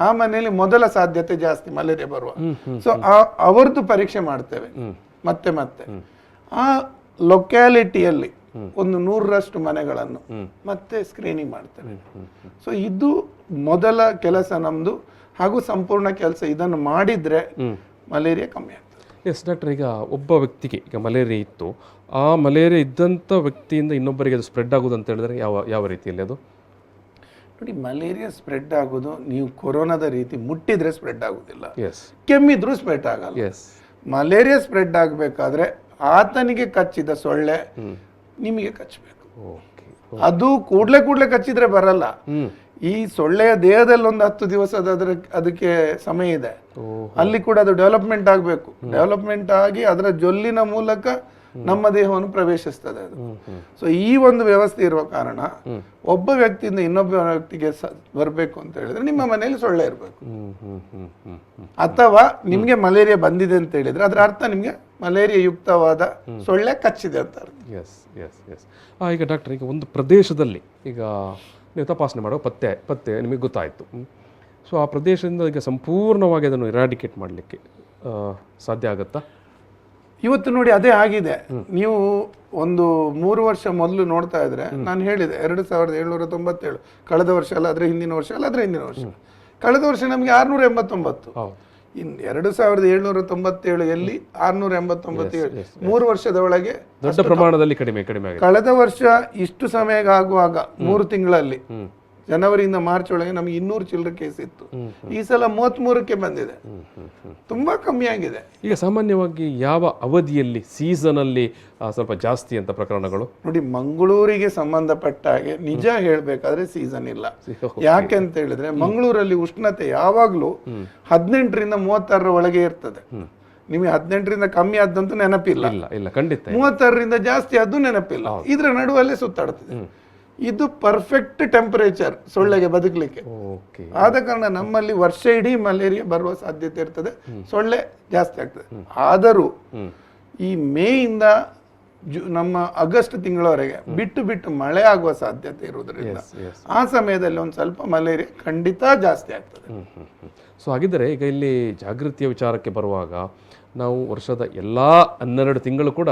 ಆ ಮನೆಯಲ್ಲಿ ಮೊದಲ ಸಾಧ್ಯತೆ ಜಾಸ್ತಿ ಮಲೇರಿಯಾ ಬರುವ. ಸೊ ಅವರದ್ದು ಪರೀಕ್ಷೆ ಮಾಡ್ತೇವೆ ಮತ್ತೆ ಮತ್ತೆ. ಆ ಲೊಕ್ಯಾಲಿಟಿಯಲ್ಲಿ ಒಂದು 100ರಷ್ಟು ಮನೆಗಳನ್ನು ಮತ್ತೆ ಸ್ಕ್ರೀನಿಂಗ್ ಮಾಡ್ತೇವೆ. ಸೊ ಇದು ಮೊದಲ ಕೆಲಸ ನಮ್ದು, ಹಾಗೂ ಸಂಪೂರ್ಣ ಕೆಲಸ. ಇದನ್ನು ಮಾಡಿದ್ರೆ ಮಲೇರಿಯಾ ಕಮ್ಮಿ ಆಗ್ತದೆ. ಎಸ್ ಡಾಕ್ಟರ್, ಈಗ ಒಬ್ಬ ವ್ಯಕ್ತಿಗೆ ಈಗ ಮಲೇರಿಯಾ ಇತ್ತು, ಆ ಮಲೇರಿಯಾ ಇದ್ದಂಥ ವ್ಯಕ್ತಿಯಿಂದ ಇನ್ನೊಬ್ಬರಿಗೆ ಅದು ಸ್ಪ್ರೆಡ್ ಆಗೋದು ಅಂತ ಹೇಳಿದ್ರೆ ಯಾವ ರೀತಿಯಲ್ಲಿ ಅದು? ನೋಡಿ, ಮಲೇರಿಯಾ ಸ್ಪ್ರೆಡ್ ಆಗೋದು ನೀವು ಕೊರೋನಾದ ರೀತಿ ಮುಟ್ಟಿದ್ರೆ ಸ್ಪ್ರೆಡ್ ಆಗೋದಿಲ್ಲ, ಕೆಮ್ಮಿದ್ರೂ ಸ್ಪ್ರೆಡ್ ಆಗಲ್ಲ. ಮಲೇರಿಯಾ ಸ್ಪ್ರೆಡ್ ಆಗಬೇಕಾದ್ರೆ ಆತನಿಗೆ ಕಚ್ಚಿದ ಸೊಳ್ಳೆ ನಿಮಗೆ ಕಚ್ಚಬೇಕು. ಅದು ಕೂಡ್ಲೆ ಕಚ್ಚಿದ್ರೆ ಬರಲ್ಲ. ಈ ಸೊಳ್ಳೆಯ ದೇಹದಲ್ಲಿ ಒಂದು 10 ದಿವಸದ ಅದಕ್ಕೆ ಸಮಯ ಇದೆ. ಅಲ್ಲಿ ಕೂಡ ಅದು ಡೆವಲಪ್ಮೆಂಟ್ ಆಗಬೇಕು. ಡೆವಲಪ್ಮೆಂಟ್ ಆಗಿ ಅದರ ಜೊಲ್ಲಿನ ಮೂಲಕ ನಮ್ಮ ದೇಹವನ್ನು ಪ್ರವೇಶಿಸ್ತದೆ ಅದು. ಸೊ ಈ ಒಂದು ವ್ಯವಸ್ಥೆ ಇರುವ ಕಾರಣ ಒಬ್ಬ ವ್ಯಕ್ತಿಯಿಂದ ಇನ್ನೊಬ್ಬ ವ್ಯಕ್ತಿಗೆ ಬರಬೇಕು ಅಂತ ಹೇಳಿದ್ರೆ ನಿಮ್ಮ ಮನೆಯಲ್ಲಿ ಸೊಳ್ಳೆ ಇರಬೇಕು. ಅಥವಾ ನಿಮ್ಗೆ ಮಲೇರಿಯಾ ಬಂದಿದೆ ಅಂತ ಹೇಳಿದ್ರೆ ಅದರ ಅರ್ಥ ನಿಮ್ಗೆ ಮಲೇರಿಯಾ ಯುಕ್ತವಾದ ಸೊಳ್ಳೆ ಕಚ್ಚಿದೆ ಅಂತ ಅರ್ಥ. ಈಗ ಡಾಕ್ಟರ್, ಈಗ ಒಂದು ಪ್ರದೇಶದಲ್ಲಿ ಈಗ ನೀವು ತಪಾಸಣೆ ಮಾಡೋ ಪತ್ತೆ ನಿಮಗೆ ಗೊತ್ತಾಯಿತು. ಸೊ ಆ ಪ್ರದೇಶದಿಂದ ಈಗ ಸಂಪೂರ್ಣವಾಗಿ ಅದನ್ನು ಇರಾಡಿಕೇಟ್ ಮಾಡಲಿಕ್ಕೆ ಸಾಧ್ಯ ಆಗುತ್ತಾ? ಇವತ್ತು ನೋಡಿ ಅದೇ ಆಗಿದೆ. ನೀವು ಒಂದು 3 ವರ್ಷ ಮೊದಲು ನೋಡ್ತಾ ಇದ್ರೆ ನಾನು ಹೇಳಿದೆ 2797, ಕಳೆದ ವರ್ಷ ಅಲ್ಲ, ಅದ್ರ ಹಿಂದಿನ ವರ್ಷ ಅಲ್ಲ, ಅದ್ರ ಹಿಂದಿನ ವರ್ಷ. ಕಳೆದ ವರ್ಷ ನಮಗೆ 689. ಇನ್ನು 2797 ಎಲ್ಲಿ 689, 3 ವರ್ಷದ ಒಳಗೆ ದೊಡ್ಡ ಪ್ರಮಾಣದಲ್ಲಿ ಕಡಿಮೆ. ಕಳೆದ ವರ್ಷ ಇಷ್ಟು ಸಮಯ ಆಗುವಾಗ 3 ತಿಂಗಳಲ್ಲಿ ಜನವರಿಯಿಂದ ಮಾರ್ಚ್ ಒಳಗೆ ನಮಗೆ 200 ಚಿಲ್ಲರೆ ಕೇಸ್ ಇತ್ತು. ಈ ಸಲ 33ಕ್ಕೆ ಬಂದಿದೆ, ತುಂಬಾ ಕಮ್ಮಿ ಆಗಿದೆ. ಈಗ ಸಾಮಾನ್ಯವಾಗಿ ಯಾವ ಅವಧಿಯಲ್ಲಿ, ಸೀಸನ್ ಅಲ್ಲಿ ಸ್ವಲ್ಪ ಜಾಸ್ತಿ ಅಂತ ಪ್ರಕರಣಗಳು? ನೋಡಿ, ಮಂಗಳೂರಿಗೆ ಸಂಬಂಧಪಟ್ಟ ಹಾಗೆ ನಿಜ ಹೇಳ್ಬೇಕಾದ್ರೆ ಸೀಸನ್ ಇಲ್ಲ. ಯಾಕೆ ಅಂತ ಹೇಳಿದ್ರೆ ಮಂಗಳೂರಲ್ಲಿ ಉಷ್ಣತೆ ಯಾವಾಗ್ಲೂ 18ರಿಂದ 36 ಒಳಗೆ ಇರ್ತದೆ. ನಿಮಗೆ 18ರಿಂದ ಕಮ್ಮಿ ಆದಂತೂ ನೆನಪಿಲ್ಲ, ಖಂಡಿತ. 36ರಿಂದ ಜಾಸ್ತಿ ಆದ್ದು ನೆನಪಿಲ್ಲ. ಇದ್ರ ನಡುವಲ್ಲೇ ಸುತ್ತಾಡ್ತದೆ. ಇದು ಪರ್ಫೆಕ್ಟ್ ಟೆಂಪರೇಚರ್ ಸೊಳ್ಳೆಗೆ ಬದುಕಲಿಕ್ಕೆ. ಆದ ಕಾರಣ ನಮ್ಮಲ್ಲಿ ವರ್ಷ ಇಡೀ ಮಲೇರಿಯಾ ಬರುವ ಸಾಧ್ಯತೆ ಇರ್ತದೆ, ಸೊಳ್ಳೆ ಜಾಸ್ತಿ ಆಗ್ತದೆ. ಆದರೂ ಈ ಮೇಯಿಂದ ನಮ್ಮ ಆಗಸ್ಟ್ ತಿಂಗಳವರೆಗೆ ಬಿಟ್ಟು ಮಳೆ ಆಗುವ ಸಾಧ್ಯತೆ ಇರುವುದರಿಂದ ಆ ಸಮಯದಲ್ಲಿ ಒಂದು ಸ್ವಲ್ಪ ಮಲೇರಿಯಾ ಖಂಡಿತ ಜಾಸ್ತಿ ಆಗ್ತದೆ. ಸೊ ಹಾಗಿದ್ದರೆ ಈಗ ಇಲ್ಲಿ ಜಾಗೃತಿಯ ವಿಚಾರಕ್ಕೆ ಬರುವಾಗ ನಾವು ವರ್ಷದ ಎಲ್ಲಾ 12 ತಿಂಗಳು ಕೂಡ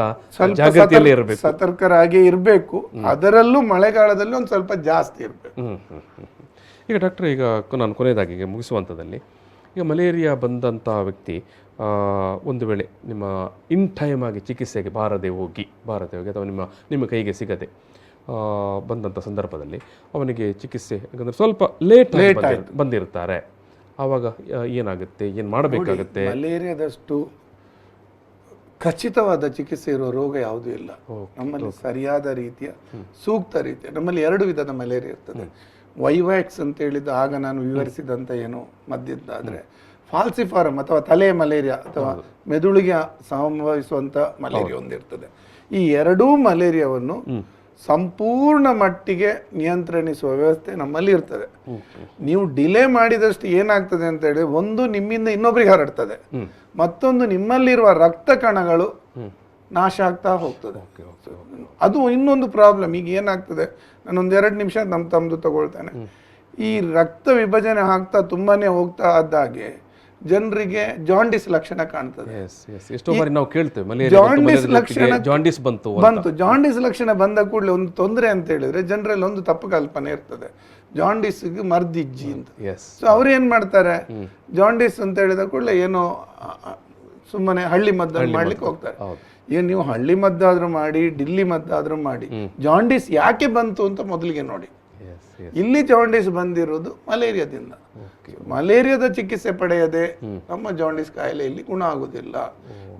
ಜಾಗೃತಿಯಲ್ಲಿ ಇರಬೇಕು, ಸತರ್ಕರಾಗಿ ಇರಬೇಕು. ಅದರಲ್ಲೂ ಮಳೆಗಾಲದಲ್ಲಿ ಒಂದು ಸ್ವಲ್ಪ ಜಾಸ್ತಿ ಇರಬೇಕು. ಈಗ ಡಾಕ್ಟರ್, ಈಗ ನಾನು ಕೊನೆಯದಾಗಿ ಮುಗಿಸುವಂಥದ್ದಲ್ಲಿ, ಈಗ ಮಲೇರಿಯಾ ಬಂದಂಥ ವ್ಯಕ್ತಿ ಒಂದು ವೇಳೆ ನಿಮ್ಮ ಇನ್ ಟೈಮ್ ಆಗಿ ಚಿಕಿತ್ಸೆಗೆ ಬಾರದೆ ಹೋಗಿ ಅಥವಾ ನಿಮ್ಮ ಕೈಗೆ ಸಿಗದೆ ಬಂದಂಥ ಸಂದರ್ಭದಲ್ಲಿ ಅವನಿಗೆ ಚಿಕಿತ್ಸೆ ಯಾಕಂದರೆ ಸ್ವಲ್ಪ ಲೇಟ್ ಬಂದಿರ್ತಾರೆ, ಆವಾಗ ಏನಾಗುತ್ತೆ, ಏನು ಮಾಡಬೇಕಾಗುತ್ತೆ? ಮಲೇರಿಯಾದಷ್ಟು ಖಚಿತವಾದ ಚಿಕಿತ್ಸೆ ಇರುವ ರೋಗ ಯಾವುದೂ ಇಲ್ಲ ನಮ್ಮಲ್ಲಿ. ಸರಿಯಾದ ರೀತಿಯ ಸೂಕ್ತ ರೀತಿಯ ನಮ್ಮಲ್ಲಿ 2 ವಿಧದ ಮಲೇರಿಯಾ ಇರ್ತದೆ. ವೈವ್ಯಾಕ್ಸ್ ಅಂತ ಹೇಳಿದ್ದು ಆಗ ನಾನು ವಿವರಿಸಿದಂತ ಏನು ಮದ್ದಿದ್ದಾದ್ರೆ, ಫಾಲ್ಸಿಫಾರಮ್ ಅಥವಾ ತಲೆಯ ಮಲೇರಿಯಾ ಅಥವಾ ಮೆದುಳಿಗೆ ಸಂಭವಿಸುವಂತ ಮಲೇರಿಯಾ ಒಂದಿರ್ತದೆ. ಈ 2 ಮಲೇರಿಯಾವನ್ನು ಸಂಪೂರ್ಣ ಮಟ್ಟಿಗೆ ನಿಯಂತ್ರಿಸುವ ವ್ಯವಸ್ಥೆ ನಮ್ಮಲ್ಲಿ ಇರ್ತದೆ. ನೀವು ಡಿಲೇ ಮಾಡಿದಷ್ಟು ಏನಾಗ್ತದೆ ಅಂತ ಹೇಳಿ, ಒಂದು ನಿಮ್ಮಿಂದ ಇನ್ನೊಬ್ಬರಿಗೆ ಹರಡ್ತದೆ, ಮತ್ತೊಂದು ನಿಮ್ಮಲ್ಲಿರುವ ರಕ್ತ ಕಣಗಳು ನಾಶ ಆಗ್ತಾ ಹೋಗ್ತದೆ. ಅದು ಇನ್ನೊಂದು ಪ್ರಾಬ್ಲಮ್. ಈಗ ಏನಾಗ್ತದೆ, ನಾನೊಂದು 2 ನಿಮಿಷ ತಮ್ಮದು ತಗೊಳ್ತೇನೆ. ಈ ರಕ್ತ ವಿಭಜನೆ ಆಗ್ತಾ ತುಂಬಾನೇ ಹೋಗ್ತಾ ಆದಾಗೆ ಜನರಿಗೆ ಜಾಂಡಿಸ್ ಲಕ್ಷಣ ಕಾಣ್ತದೆ. ಜಾಂಡಿಸ್ ಲಕ್ಷಣ ಬಂದ ಕೂಡಲೇ ಒಂದು ತೊಂದರೆ ಅಂತ ಹೇಳಿದ್ರೆ ಜನರಲ್ಲಿ ಒಂದು ತಪ್ಪು ಕಲ್ಪನೆ ಇರ್ತದೆ. ಜಾಂಡೀಸ್ಗೆ ಮರ್ದಿಜ್ಜಿ ಅಂತ. ಎಸ್. ಸೊ ಅವ್ರು ಏನ್ ಮಾಡ್ತಾರೆ, ಜಾಂಡೀಸ್ ಅಂತ ಹೇಳಿದ ಕೂಡಲೇ ಏನೋ ಸುಮ್ಮನೆ ಹಳ್ಳಿ ಮದ್ದನ್ನು ಮಾಡ್ಲಿಕ್ಕೆ ಹೋಗ್ತಾರೆ. ಏನ್ ನೀವು ಹಳ್ಳಿ ಮದ್ದಾದ್ರೂ ಮಾಡಿ, ಡಿಲ್ಲಿ ಮದ್ದಾದ್ರೂ ಮಾಡಿ, ಜಾಂಡೀಸ್ ಯಾಕೆ ಬಂತು ಅಂತ ಮೊದಲಿಗೆ ನೋಡಿ. ಇಲ್ಲಿ ಜಾಂಡೀಸ್ ಬಂದಿರೋದು ಮಲೇರಿಯಾದಿಂದ. ಮಲೇರಿಯಾದ ಚಿಕಿತ್ಸೆ ಪಡೆಯದೆ ನಮ್ಮ ಜಾಂಡೀಸ್ ಕಾಯಿಲೆ ಇಲ್ಲಿ ಗುಣ ಆಗುದಿಲ್ಲ.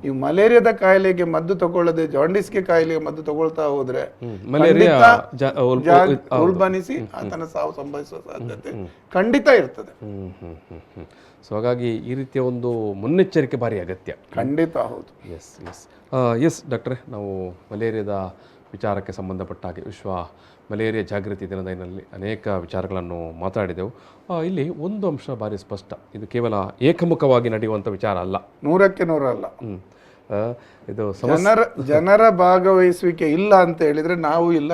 ನೀವು ಮಲೇರಿಯಾದ ಕಾಯಿಲೆಗೆ ಮದ್ದು ತಗೊಳ್ಳದೆ ಜಾಂಡೀಸ್ಗೆ ಕಾಯಿಲೆಗೆ ಮದ್ದು ತಗೊಳ್ತಾ ಹೋದ್ರೆ ಉಲ್ಬಣಿಸಿ ಆತನ ಸಾವು ಸಂಭವಿಸುವ ಸಾಧ್ಯತೆ ಖಂಡಿತ ಇರ್ತದೆ. ಸೊ ಹಾಗಾಗಿ ಈ ರೀತಿಯ ಒಂದು ಮುನ್ನೆಚ್ಚರಿಕೆ ಭಾರಿ ಅಗತ್ಯ. ಖಂಡಿತ ಹೌದು. ಎಸ್ ಎಸ್ ಎಸ್ ಡಾಕ್ಟ್ರೆ, ನಾವು ಮಲೇರಿಯಾದ ವಿಚಾರಕ್ಕೆ ಸಂಬಂಧಪಟ್ಟ ಹಾಗೆ ವಿಶ್ವ ಮಲೇರಿಯಾ ಜಾಗೃತಿ ದಿನದಲ್ಲಿ ಅನೇಕ ವಿಚಾರಗಳನ್ನು ಮಾತಾಡಿದೆವು. ಇಲ್ಲಿ ಒಂದು ಅಂಶ ಭಾರಿ ಸ್ಪಷ್ಟ, ಇದು ಕೇವಲ ಏಕಮುಖವಾಗಿ ನಡೆಯುವಂಥ ವಿಚಾರ ಅಲ್ಲ, 100ಕ್ಕೆ 100 ಅಲ್ಲ. ಇದು ಜನರ ಭಾಗವಹಿಸುವಿಕೆ ಇಲ್ಲ ಅಂತ ಹೇಳಿದ್ರೆ ನಾವು ಇಲ್ಲ.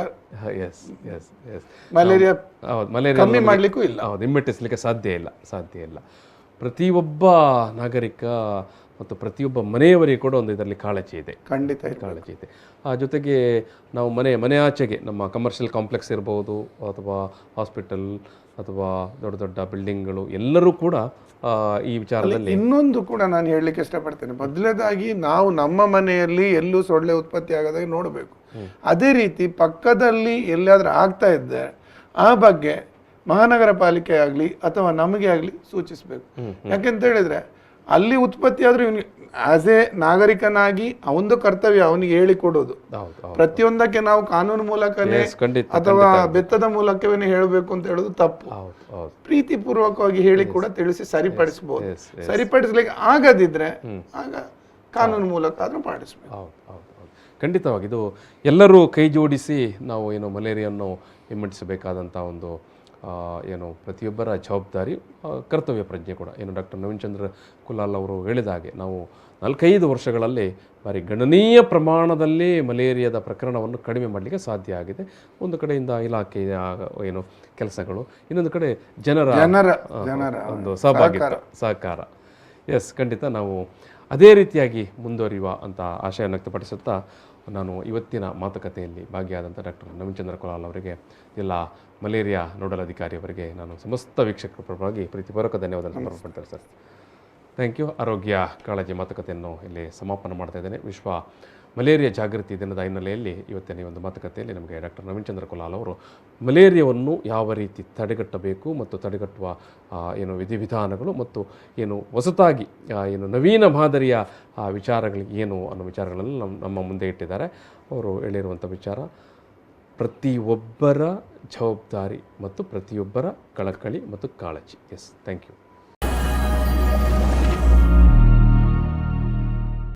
Yes yes yes malaria malaria ಕಮ್ಮಿ ಮಾಡ್ಲಿಕ್ಕೂ ಇಲ್ಲ. ಹೌದು, ಹಿಮ್ಮೆಟ್ಟಿಸಲಿಕ್ಕೆ ಸಾಧ್ಯ ಇಲ್ಲ. ಪ್ರತಿಯೊಬ್ಬ ನಾಗರಿಕ ಮತ್ತು ಪ್ರತಿಯೊಬ್ಬ ಮನೆಯವರಿಗೂ ಕೂಡ ಒಂದು ಇದರಲ್ಲಿ ಕಾಳಜಿ ಇದೆ, ಖಂಡಿತ ಕಾಳಜಿ ಇದೆ. ಜೊತೆಗೆ ನಾವು ಮನೆ ಆಚೆಗೆ ನಮ್ಮ ಕಮರ್ಷಿಯಲ್ ಕಾಂಪ್ಲೆಕ್ಸ್ ಇರ್ಬೋದು ಅಥವಾ ಹಾಸ್ಪಿಟಲ್ ಅಥವಾ ದೊಡ್ಡ ದೊಡ್ಡ ಬಿಲ್ಡಿಂಗ್ಗಳು ಎಲ್ಲರೂ ಕೂಡ ಈ ವಿಚಾರದಲ್ಲಿ ಇನ್ನೊಂದು ಕೂಡ ನಾನು ಹೇಳಲಿಕ್ಕೆ ಇಷ್ಟಪಡ್ತೇನೆ. ಮೊದಲನೇದಾಗಿ ನಾವು ನಮ್ಮ ಮನೆಯಲ್ಲಿ ಎಲ್ಲೂ ಸೊಳ್ಳೆ ಉತ್ಪತ್ತಿ ಆಗದಾಗೆ ನೋಡಬೇಕು. ಅದೇ ರೀತಿ ಪಕ್ಕದಲ್ಲಿ ಎಲ್ಲಾದ್ರೂ ಆಗ್ತಾ ಇದ್ದರೆ ಆ ಬಗ್ಗೆ ಮಹಾನಗರ ಪಾಲಿಕೆ ಆಗಲಿ ಅಥವಾ ನಮಗೆ ಆಗಲಿ ಸೂಚಿಸಬೇಕು. ಯಾಕೆಂತ ಹೇಳಿದ್ರೆ ಅಲ್ಲಿ ಉತ್ಪತ್ತಿ ಆದ್ರೂ ಇವನಿಗೆ ಆಸ್ ಎ ನಾಗರಿಕನಾಗಿ ಅವನದು ಕರ್ತವ್ಯ ಅವನಿಗೆ ಹೇಳಿಕೊಡೋದು. ಪ್ರತಿಯೊಂದಕ್ಕೆ ನಾವು ಕಾನೂನು ಮೂಲಕನೇ ಅಥವಾ ಬೆತ್ತದ ಮೂಲಕವೇ ಹೇಳಬೇಕು ಅಂತ ಹೇಳೋದು ತಪ್ಪು. ಪ್ರೀತಿ ಪೂರ್ವಕವಾಗಿ ಹೇಳಿ ಕೂಡ ತಿಳಿಸಿ ಸರಿಪಡಿಸಬಹುದು. ಸರಿಪಡಿಸ್ಲಿಕ್ಕೆ ಆಗದಿದ್ರೆ ಆಗ ಕಾನೂನು ಮೂಲಕ ಆದ್ರೂ ಮಾಡಿಸ್ಬೇಕು. ಖಂಡಿತವಾಗಿ ಇದು ಎಲ್ಲರೂ ಕೈ ಜೋಡಿಸಿ ನಾವು ಏನು ಮಲೇರಿಯನ್ನು ಹಿಮ್ಮೆಟ್ಟಿಸಬೇಕಾದಂಥ ಒಂದು ಏನು ಪ್ರತಿಯೊಬ್ಬರ ಜವಾಬ್ದಾರಿ, ಕರ್ತವ್ಯ ಪ್ರಜ್ಞೆ ಕೂಡ. ಏನು ಡಾಕ್ಟರ್ ನವೀನ್ ಚಂದ್ರ ಕುಲಾಲ್ ಅವರು ಹೇಳಿದ ಹಾಗೆ ನಾವು 4-5 ವರ್ಷಗಳಲ್ಲಿ ಭಾರಿ ಗಣನೀಯ ಪ್ರಮಾಣದಲ್ಲಿ ಮಲೇರಿಯಾದ ಪ್ರಕರಣವನ್ನು ಕಡಿಮೆ ಮಾಡಲಿಕ್ಕೆ ಸಾಧ್ಯ ಆಗಿದೆ. ಒಂದು ಕಡೆಯಿಂದ ಇಲಾಖೆಯ ಏನು ಕೆಲಸಗಳು, ಇನ್ನೊಂದು ಕಡೆ ಜನರ ಒಂದು ಸಹಕಾರ. ಎಸ್, ಖಂಡಿತ ನಾವು ಅದೇ ರೀತಿಯಾಗಿ ಮುಂದುವರಿಯುವ ಅಂತ ಆಶಯವನ್ನು ವ್ಯಕ್ತಪಡಿಸುತ್ತಾ ನಾನು ಇವತ್ತಿನ ಮಾತುಕತೆಯಲ್ಲಿ ಭಾಗಿಯಾದಂಥ ಡಾಕ್ಟರ್ ನವೀನ್ ಚಂದ್ರ ಕುಲಾಲ್ ಅವರಿಗೆ, ಎಲ್ಲ ಮಲೇರಿಯಾ ನೋಡಲ್ ಅಧಿಕಾರಿಯವರಿಗೆ ನಾನು ಸಮಸ್ತ ವೀಕ್ಷಕರ ಪರವಾಗಿ ಪ್ರೀತಿಪೂರ್ವಕ ಧನ್ಯವಾದಗಳನ್ನು ಸಮರ್ಪಿಸ್ತಾರೆ ಸರ್. Thank you. ಆರೋಗ್ಯ ಕಾಳಜಿ ಮಾತುಕತೆಯನ್ನು ಇಲ್ಲಿ ಸಮಾಪನ ಮಾಡ್ತಾ ಇದ್ದೇನೆ. ವಿಶ್ವ ಮಲೇರಿಯಾ ಜಾಗೃತಿ ದಿನದ ಹಿನ್ನೆಲೆಯಲ್ಲಿ ಇವತ್ತಿನ ಈ ಒಂದು ಮಾತುಕತೆಯಲ್ಲಿ ನಮಗೆ ಡಾಕ್ಟರ್ ನವೀನ್ ಚಂದ್ರ ಕುಲಾಲ್ ಅವರು ಮಲೇರಿಯಾವನ್ನು ಯಾವ ರೀತಿ ತಡೆಗಟ್ಟಬೇಕು ಮತ್ತು ತಡೆಗಟ್ಟುವ ಏನು ವಿಧಿವಿಧಾನಗಳು ಮತ್ತು ಏನು ಹೊಸತಾಗಿ ಏನು ನವೀನ ಮಾದರಿಯ ವಿಚಾರಗಳಿಗೆ ಏನು ಅನ್ನೋ ವಿಚಾರಗಳನ್ನು ನಮ್ಮ ಮುಂದೆ ಇಟ್ಟಿದ್ದಾರೆ. ಅವರು ಹೇಳಿರುವಂಥ ವಿಚಾರ ಪ್ರತಿಯೊಬ್ಬರ ಜವಾಬ್ದಾರಿ ಮತ್ತು ಪ್ರತಿಯೊಬ್ಬರ ಕಳಕಳಿ ಮತ್ತು ಕಾಳಜಿ. Yes, thank you.